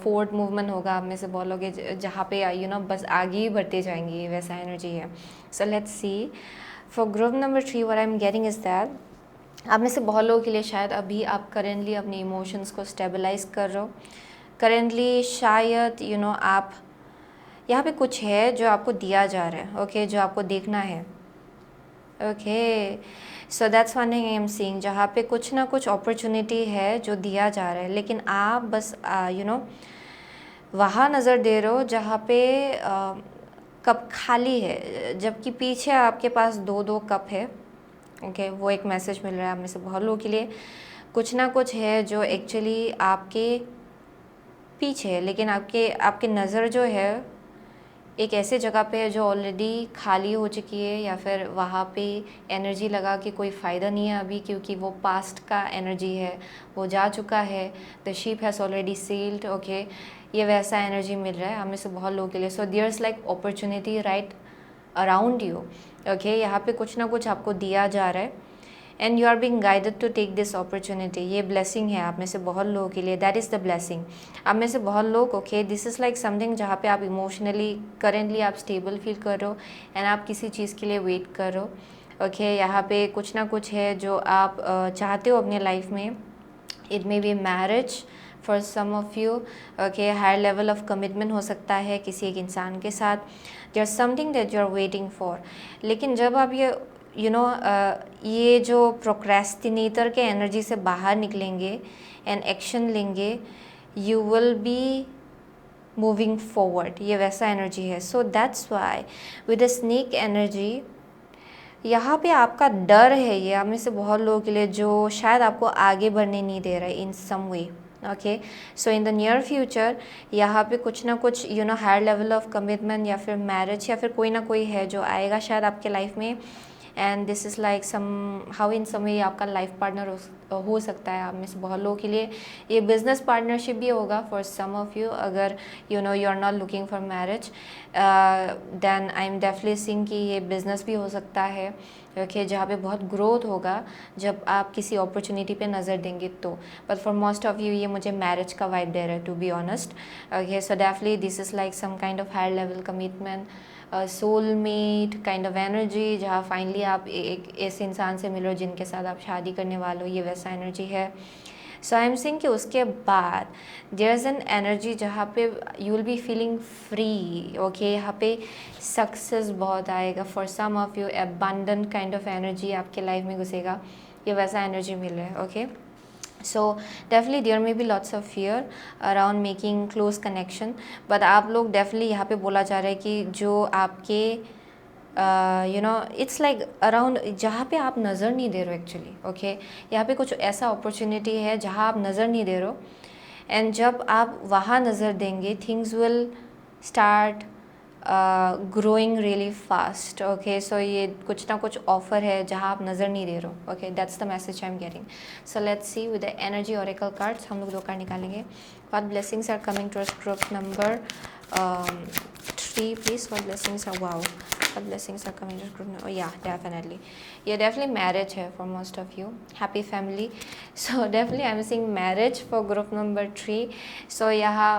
forward movement होगा. आप में से बोलोगे जहाँ पे बस आगे ही बढ़ते जाएंगे, ये वैसा एनर्जी है. So let's see for group number 3 what I'm getting is that आप में से बहुत लोगों के लिए शायद अभी आप करेंटली अपने इमोशंस को स्टेबलाइज कर रहे हो. करेंटली शायद आप यहाँ पे कुछ है जो आपको दिया जा रहा है, ओके, जो आपको देखना है, okay. So that's one thing I am seeing, जहाँ पे कुछ ना कुछ अपॉर्चुनिटी है जो दिया जा रहा है, लेकिन आप बस वहाँ नज़र दे रहे हो जहाँ पे कप खाली है, जबकि पीछे आपके पास 2-2 कप है, ओके. वो एक मैसेज मिल रहा है आप में से बहुत लोगों के लिए. कुछ ना कुछ है जो एक्चुअली आपके पीछे है, लेकिन आपके नज़र जो है एक ऐसे जगह पे है जो ऑलरेडी खाली हो चुकी है, या फिर वहाँ पे एनर्जी लगा के कोई फ़ायदा नहीं है अभी, क्योंकि वो पास्ट का एनर्जी है, वो जा चुका है, the ship has already sailed. Okay, ये वैसा एनर्जी मिल रहा है हमें से बहुत लोगों के लिए। So there is like opportunity right around you. Okay, यहाँ पे कुछ ना कुछ आपको दिया जा रहा है, and you are being guided to take this opportunity. ये ब्लेसिंग है आप में से बहुत लोगों के लिए, दैट इज़ द ब्लेसिंग। आप में से बहुत लोग, okay, this is like something जहाँ पे आप इमोशनली करेंटली आप स्टेबल फील कर रहे हो, एंड आप किसी चीज़ के लिए वेट कर रहे हो। ओके, यहाँ पे कुछ ना कुछ है जो आप चाहते हो अपने लाइफ में। It may be marriage for some of you. Okay, higher level of commitment हो सकता है किसी एक इंसान के साथ। There is something that you are waiting for. लेकिन जब आप ये ये जो प्रोक्रेस्टिनेटर के एनर्जी से बाहर निकलेंगे एंड एक्शन लेंगे, you will be moving forward. ये वैसा एनर्जी है। So that's why with the snake energy, यहाँ पे आपका डर है, ये आप में से बहुत लोगों के लिए, जो शायद आपको आगे बढ़ने नहीं दे रहा है in some way. Okay, so in the near future यहाँ पे कुछ ना कुछ हायर लेवल ऑफ कमिटमेंट या फिर मैरिज या फिर कोई ना कोई है जो आएगा शायद आपके लाइफ में, and this is like somehow in some way आपका लाइफ पार्टनर हो सकता है आप में से बहुत लोगों के लिए। ये बिजनेस पार्टनरशिप भी होगा फॉर सम ऑफ यू। अगर you are not looking for marriage, then I am definitely seeing कि ये बिज़नेस भी हो सकता है। ओके, जहाँ पे बहुत ग्रोथ होगा जब आप किसी अपॉर्चुनिटी पे नज़र देंगे तो। But for most of you ये मुझे मैरिज का वाइब दे रहा है, to be honest. Okay, so definitely this is like some kind of higher level commitment, soulmate kind of energy, जहाँ फाइनली आप एक ऐसे इंसान से मिल रहे हो जिनके साथ आप शादी करने वाले हो, ये वैसा एनर्जी है। सो आई एम सिंग कि उसके बाद देयर इज़ एन एनर्जी जहाँ पे you will be feeling free. Okay, यहाँ पे सक्सेस बहुत आएगा for some of you, abundant kind of energy आपके लाइफ में घुसेगा, ये वैसा एनर्जी मिल रहा है। Okay, so definitely there may be lots of fear around making close connection, but आप लोग डेफिनेटली यहाँ पे बोला जा रहा है कि जो आपके इट्स लाइक अराउंड जहाँ पे आप नज़र नहीं दे रहे हो एक्चुअली। ओके, यहाँ पे कुछ ऐसा अपॉर्चुनिटी है जहाँ आप नज़र नहीं दे रहे हो, एंड जब आप वहाँ नज़र देंगे things will start growing really fast. Okay, so ये कुछ ना कुछ ऑफर है जहाँ आप नज़र नहीं दे रहे हो। Okay, that's the message I am getting. So let's see with the energy oracle cards, हम लोग 2 कार्ड निकालेंगे। What blessings are coming to us group number 3 please. What blessings are, wow, what blessings are coming to group? Oh yeah, definitely. Yeah, definitely marriage है for most of you. Happy family. So definitely I'm seeing marriage for group number 3. So यहाँ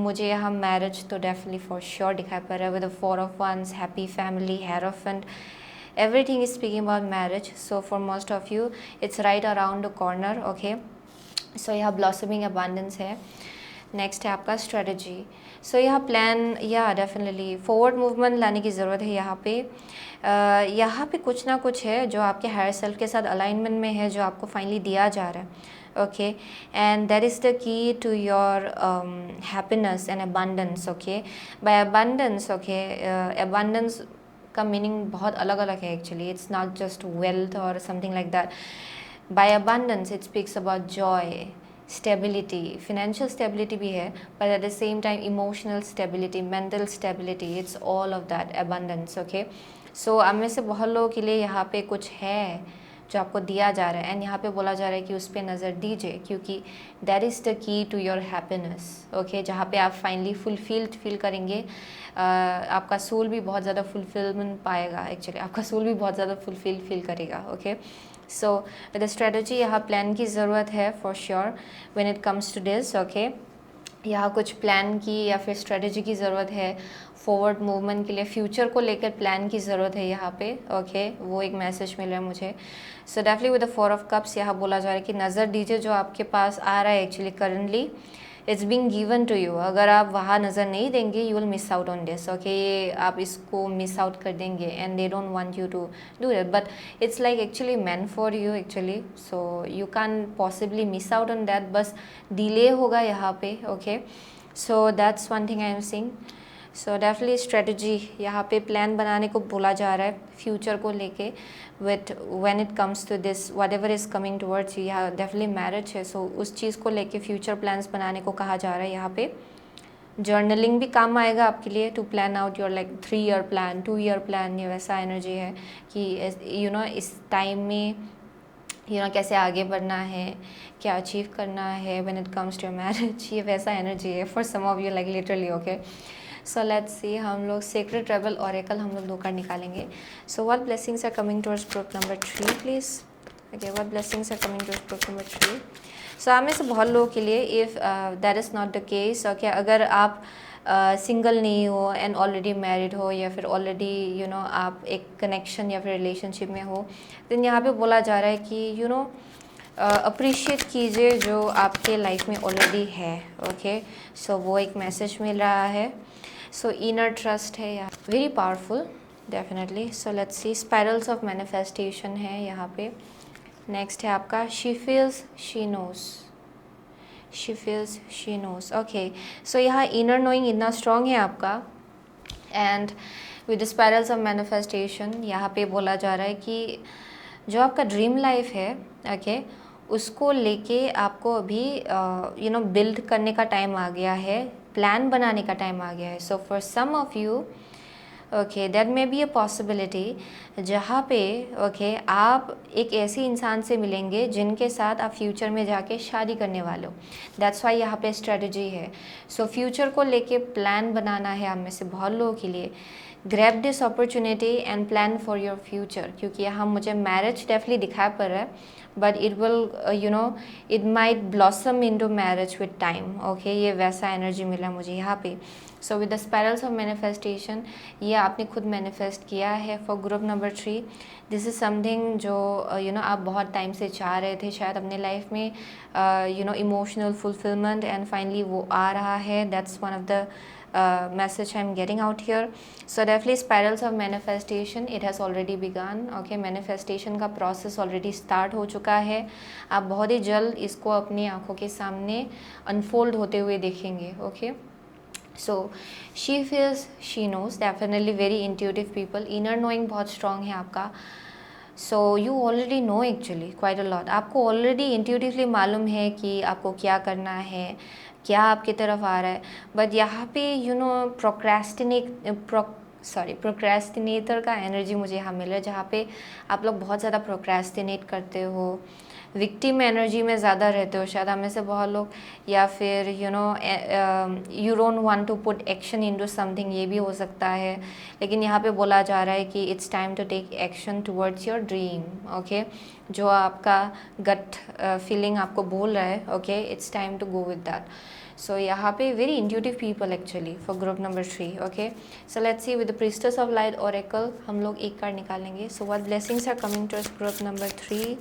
मुझे यहाँ marriage तो definitely for sure दिखाई पड़ रहा है with the 4 of Wands, happy family, Hierophant. Everything is speaking about marriage. So for most of you, it's right around the corner. Okay. So यहाँ blossoming abundance है। नेक्स्ट है आपका स्ट्रेटजी। सो यहाँ प्लान, या डेफिनेटली फॉरवर्ड मूवमेंट लाने की ज़रूरत है यहाँ पे कुछ ना कुछ है जो आपके हायर सेल्फ के साथ अलाइनमेंट में है, जो आपको फाइनली दिया जा रहा है। Okay, and that is the key to your happiness and abundance. Okay, by abundance, okay, abundance का मीनिंग बहुत अलग अलग है actually. It's not just wealth or something like that. By abundance it speaks about joy, stability, financial stability भी है, but at the same time emotional stability, mental stability, it's all of that abundance. Okay, so अब में से बहुत लोगों के लिए यहाँ पे कुछ है जो आपको दिया जा रहा है, एंड यहाँ पे बोला जा रहा है कि उस पर नज़र दीजिए, क्योंकि that is the key to your happiness. Okay, जहाँ पे आप फाइनली फुलफिल्ड फील करेंगे, आपका सोल भी बहुत ज़्यादा फुलफिलमेंट पाएगा एक्चुअली, आपका सोल भी बहुत ज़्यादा फुलफिल फील करेगा। Okay, so with the strategy यहाँ प्लान की ज़रूरत है for sure when it comes to this. Okay, यहाँ कुछ प्लान की या फिर स्ट्रेटजी की ज़रूरत है फॉरवर्ड मूवमेंट के लिए, फ्यूचर को लेकर प्लान की ज़रूरत है यहाँ पे। ओके, वो एक मैसेज मिल रहा है मुझे। So definitely with the 4 of cups यहाँ बोला जा रहा है कि नज़र दीजिए जो आपके पास आ रहा है actually currently, it's being given to you. अगर आप वहाँ नज़र नहीं देंगे you will miss out on this. Okay, ये आप इसको मिस आउट कर देंगे, and they don't want you to do it, but it's like actually meant for you actually, so you can possibly miss out on that, बस डिले होगा यहाँ पे। Okay, so that's one thing I am seeing. So definitely strategy यहाँ पे प्लान बनाने को बोला जा रहा है फ्यूचर को लेके, with when it comes to this whatever is coming towards you. यहाँ डेफिनेटली मैरिज है, सो उस चीज़ को लेके फ्यूचर प्लान्स बनाने को कहा जा रहा है यहाँ पे। जर्नलिंग भी काम आएगा आपके लिए to plan out your like 3 year plan, 2 year plan. ये वैसा एनर्जी है कि इस टाइम में कैसे आगे बढ़ना है, क्या अचीव करना है when it comes to marriage. ये वैसा एनर्जी है for some of you like literally. Okay, so let's see, हम लोग सेक्रेट ट्रेवल ऑरेकल हम लोग 2 कार्ड निकालेंगे। So what blessings are coming towards group number 3 please. Okay, what blessings are coming towards group number 3। So आप में से बहुत लोगों के लिए if that is not the case, okay, अगर आप सिंगल नहीं हो एंड ऑलरेडी मैरिड हो या फिर ऑलरेडी आप एक कनेक्शन या फिर रिलेशनशिप में हो, देन यहाँ पे बोला जा रहा है कि अप्रिशिएट कीजिए जो आपके लाइफ में ऑलरेडी है। ओके, सो वो एक मैसेज मिल रहा है। सो इनर ट्रस्ट है यहाँ, very powerful definitely. So let's see, spirals of manifestation है यहाँ पे। नेक्स्ट है आपका she feels she knows, she feels she knows. Okay, so यहाँ इनर नोइंग इतना स्ट्रॉन्ग है आपका। And with spirals of manifestation यहाँ पे बोला जा रहा है कि जो आपका ड्रीम लाइफ है, ओके, उसको लेके आपको अभी बिल्ड करने का टाइम आ गया है, प्लान बनाने का टाइम आ गया है। So for some of you, okay, that may be a possibility जहाँ पे आप एक ऐसी इंसान से मिलेंगे जिनके साथ आप फ्यूचर में जाके शादी करने वाले हो। दैट्स वाई यहाँ पे स्ट्रेटजी है। सो फ्यूचर को लेके प्लान बनाना है आप में से बहुत लोगों के लिए। Grab this opportunity and plan for your future, क्योंकि यहाँ मुझे मैरिज डेफिनेटली दिखाई पड़ रहा है, but it will it might blossom into marriage with time. Okay, ये वैसा एनर्जी मिला मुझे यहाँ पे। So with the spirals of manifestation, ये आपने खुद मैनिफेस्ट किया है for group number 3। This is something जो आप बहुत टाइम से चाह रहे थे शायद अपने लाइफ में, इमोशनल फुलफिलमेंट, एंड फाइनली वो आ रहा है। That's one of the message I'm getting out here. So definitely spirals of manifestation, it has already begun. Okay, manifestation का process already start हो चुका है। आप बहुत ही जल्द इसको अपनी आंखों के सामने unfold होते हुए देखेंगे। Okay, so she feels she knows, definitely very intuitive people, inner knowing बहुत strong है आपका। So you already know actually quite a lot, आपको ऑलरेडी इंट्यूटिवली मालूम है कि आपको क्या करना है, क्या आपकी तरफ आ रहा है। बट यहाँ पे प्रोक्रेस्टिनेटर का एनर्जी मुझे यहाँ मिल रहा है, जहाँ पे आप लोग बहुत ज़्यादा प्रोक्रेस्टिनेट करते हो, विक्टिम एनर्जी में ज़्यादा रहते हो शायद हमें से बहुत लोग, या फिर you don't want to put action into something, ये भी हो सकता है। लेकिन यहाँ पे बोला जा रहा है कि it's time to take action towards your dream. Okay, जो आपका गट फीलिंग आपको बोल रहा है, okay, it's time to go with that. So यहाँ पे very intuitive people actually for group number 3। Okay, so let's see with the priestess of light oracle हम लोग एक कार्ड निकालेंगे। So what blessings are coming towards group number 3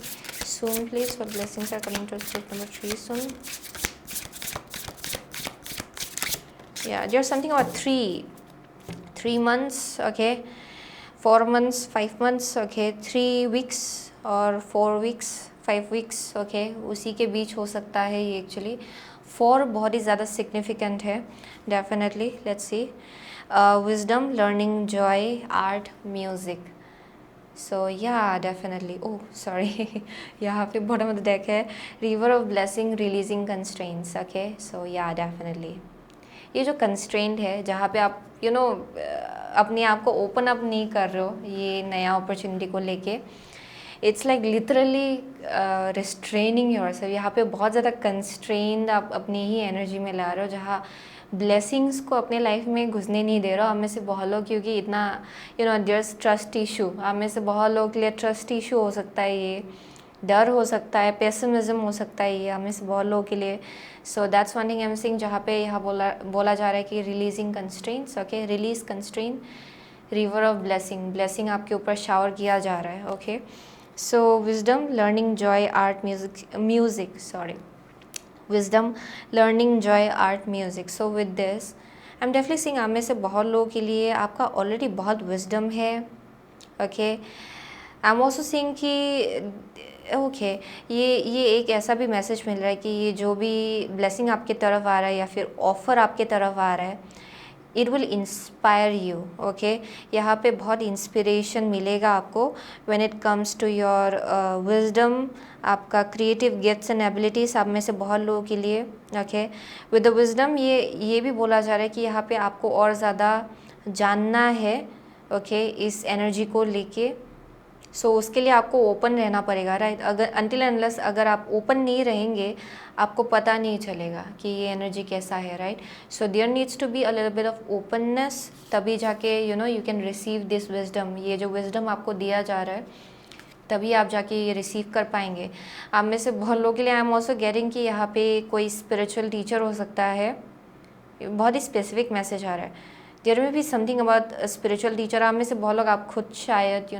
soon please? What blessings are coming towards group number 3 soon? Yeah, there's something about 3 months, okay, 4 months, 5 months, okay, 3 weeks और 4 weeks, 5 weeks, okay, उसी के बीच हो सकता है ये एक्चुअली। 4 बहुत ही ज़्यादा सिग्निफिकेंट है definitely. Let's see, wisdom, learning, joy, art, music. So yeah definitely, oh sorry, यहाँ पे बॉटम ऑफ द डेक है river of blessing, releasing constraints. Okay, so yeah definitely ये जो कंस्ट्रेंट है जहाँ पे आप अपने आप को ओपन अप नहीं कर रहे हो ये नया अपॉर्चुनिटी को लेके, it's like literally restraining yourself. यहाँ पे बहुत ज़्यादा कंस्ट्रेंड आप अपनी ही एनर्जी में ला रहे हो, जहाँ ब्लेसिंग्स को अपने लाइफ में घुसने नहीं दे रहा हो। हम में से बहुत लोग, क्योंकि इतना देयर्स ट्रस्ट इशू, हम में से बहुत लोग के लिए ट्रस्ट इशू हो सकता है, ये डर हो सकता है, पेसिमिज्म हो सकता है ये हमें से बहुत लोगों के लिए। So that's one thing I am saying, जहाँ पे यहाँ बोला जा रहा है कि releasing constraints. Okay, release constraint, river of blessing, blessing आपके ऊपर शावर किया जा रहा है। Okay, so wisdom, learning, joy, art, music, sorry, wisdom, learning, joy, art, music. So with this I'm definitely seeing आप में से बहुत लोगों के लिए आपका ऑलरेडी बहुत wisdom है। ओके, I'm also seeing कि ओके ये एक ऐसा भी मैसेज मिल रहा है कि ये जो भी ब्लेसिंग आपके तरफ आ रहा है या फिर ऑफ़र आपके तरफ आ रहा है, it will inspire you, okay. यहाँ पे बहुत इंस्पिरेशन मिलेगा आपको when it comes to your wisdom, आपका क्रिएटिव गिफ्ट्स एंड एबिलिटीज़ आप में से बहुत लोगों के लिए, ओके। विद द विजडम ये भी बोला जा रहा है कि यहाँ पे आपको और ज़्यादा जानना है, ओके, इस एनर्जी को लेके। सो उसके लिए आपको ओपन रहना पड़ेगा, राइट। अगर अनटिल अनलेस अगर आप ओपन नहीं रहेंगे आपको पता नहीं चलेगा कि ये एनर्जी कैसा है, right. So there needs to be a little bit of openness, तभी जाके you can receive this wisdom. ये जो विजडम आपको दिया जा रहा है तभी आप जाके ये रिसीव कर पाएंगे। आप में से बहुत लोगों के लिए आई एम ऑल्सो गेटिंग कि यहाँ पे कोई स्पिरिचुअल टीचर हो सकता है। बहुत ही स्पेसिफिक मैसेज आ रहा है, देयर में भी समथिंग अबाउट स्पिरिचुअल टीचर। आप में से बहुत लोग आप खुद शायद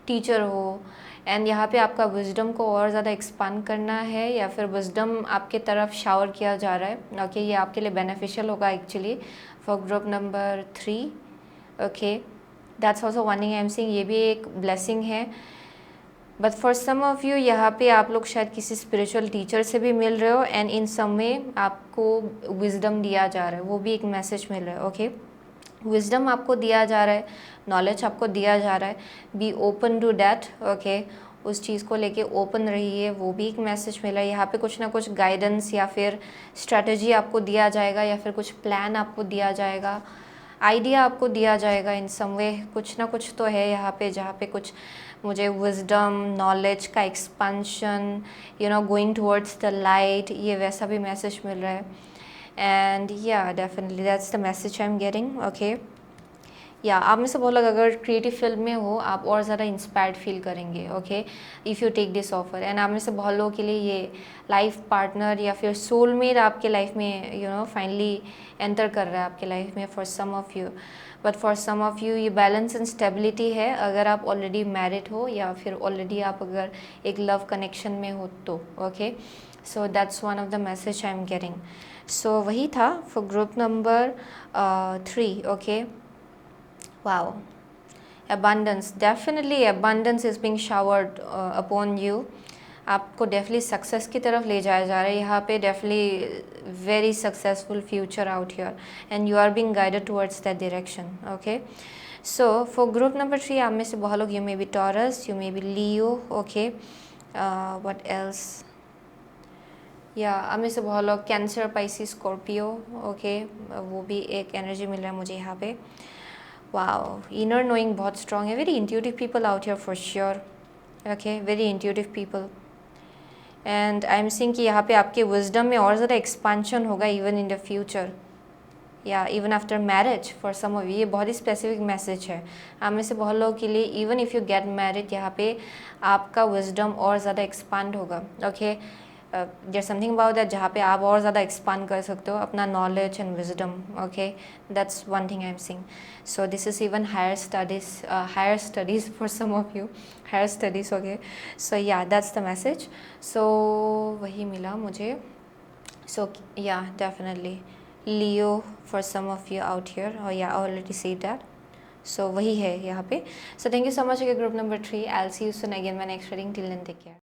टीचर हो, एंड यहाँ पे आपका विजडम को और ज़्यादा एक्सपांड करना है, या फिर विजडम आपके तरफ शावर किया जा रहा है, ओके। ये आपके लिए बेनिफिशियल होगा actually for group number 3, okay. That's also one thing I am seeing, ये भी एक ब्लेसिंग है। But for some of you यहाँ पे आप लोग शायद किसी स्पिरिचुअल टीचर से भी मिल रहे हो, एंड इन सम में आपको विजडम दिया जा रहा है, वो भी एक मैसेज मिल रहा है, ओके। विजडम आपको दिया जा रहा है, नॉलेज आपको दिया जा रहा है, be open to that, okay. उस चीज़ को लेके ओपन रहिए, वो भी एक मैसेज मिला है। यहाँ पे कुछ ना कुछ गाइडेंस या फिर स्ट्रैटेजी आपको दिया जाएगा, या फिर कुछ प्लान आपको दिया जाएगा, आइडिया आपको दिया जाएगा इन सम वे। कुछ ना कुछ तो है यहाँ पे जहाँ पे कुछ मुझे विजडम, नॉलेज का expansion, going towards the light, ये वैसा भी मैसेज मिल रहा है। एंड या definitely that's the message I am getting, okay. या आप में से बहुत लोग अगर क्रिएटिव फील्ड में हो आप और ज़्यादा इंस्पायर्ड फील करेंगे, okay, if you take this offer. And आप में से बहुत लोगों के लिए ये लाइफ पार्टनर या फिर सोलमेट आपके लाइफ में फाइनली एंटर कर रहा है आपके लाइफ में for some of you. But for some of you ये बैलेंस एंड स्टेबिलिटी है अगर आप ऑलरेडी मैरिड हो, या फिर ऑलरेडी आप अगर एक लव कनेक्शन में हो तो, okay. So that's one of the message I am getting. So वही था for group number 3, okay. Wow, abundance, definitely abundance is being showered upon you. आपको डेफिनेटली सक्सेस की तरफ ले जाया जा रहा है यहाँ पे, definitely very successful future out here, and you are being guided towards that direction, okay. So for group number 3 आप में से बहुत लोग, you may be Taurus, you may be Leo, okay. What else, या आप में से बहुत लोग कैंसर, पाइसिस, स्कॉर्पियो, ओके। वो भी एक एनर्जी मिल रहा है मुझे यहाँ पे। Wow, inner knowing बहुत strong है, very intuitive people out here for sure, okay, very intuitive people. And I'm seeing कि यहाँ पे आपके wisdom में और ज़्यादा expansion होगा even in the future, yeah, even after marriage for some of you। ये बहुत ही specific message है आप में से बहुत लोगों के लिए। even if you get married यहाँ पे आपका wisdom और ज़्यादा expand होगा, okay। there's something about that जहाँ पे आप और ज़्यादा expand कर सकते हो अपना knowledge and wisdom, okay। that's one thing I'm seeing। so this is even higher studies for some of you, higher studies, okay। so yeah, that's the message। so वही मिला मुझे। so yeah, definitely Leo for some of you out here, oh yeah, I already said that। so वही है यहाँ पे। so thank you so much, okay, group number 3। I'll see you soon again my next reading, till then take care।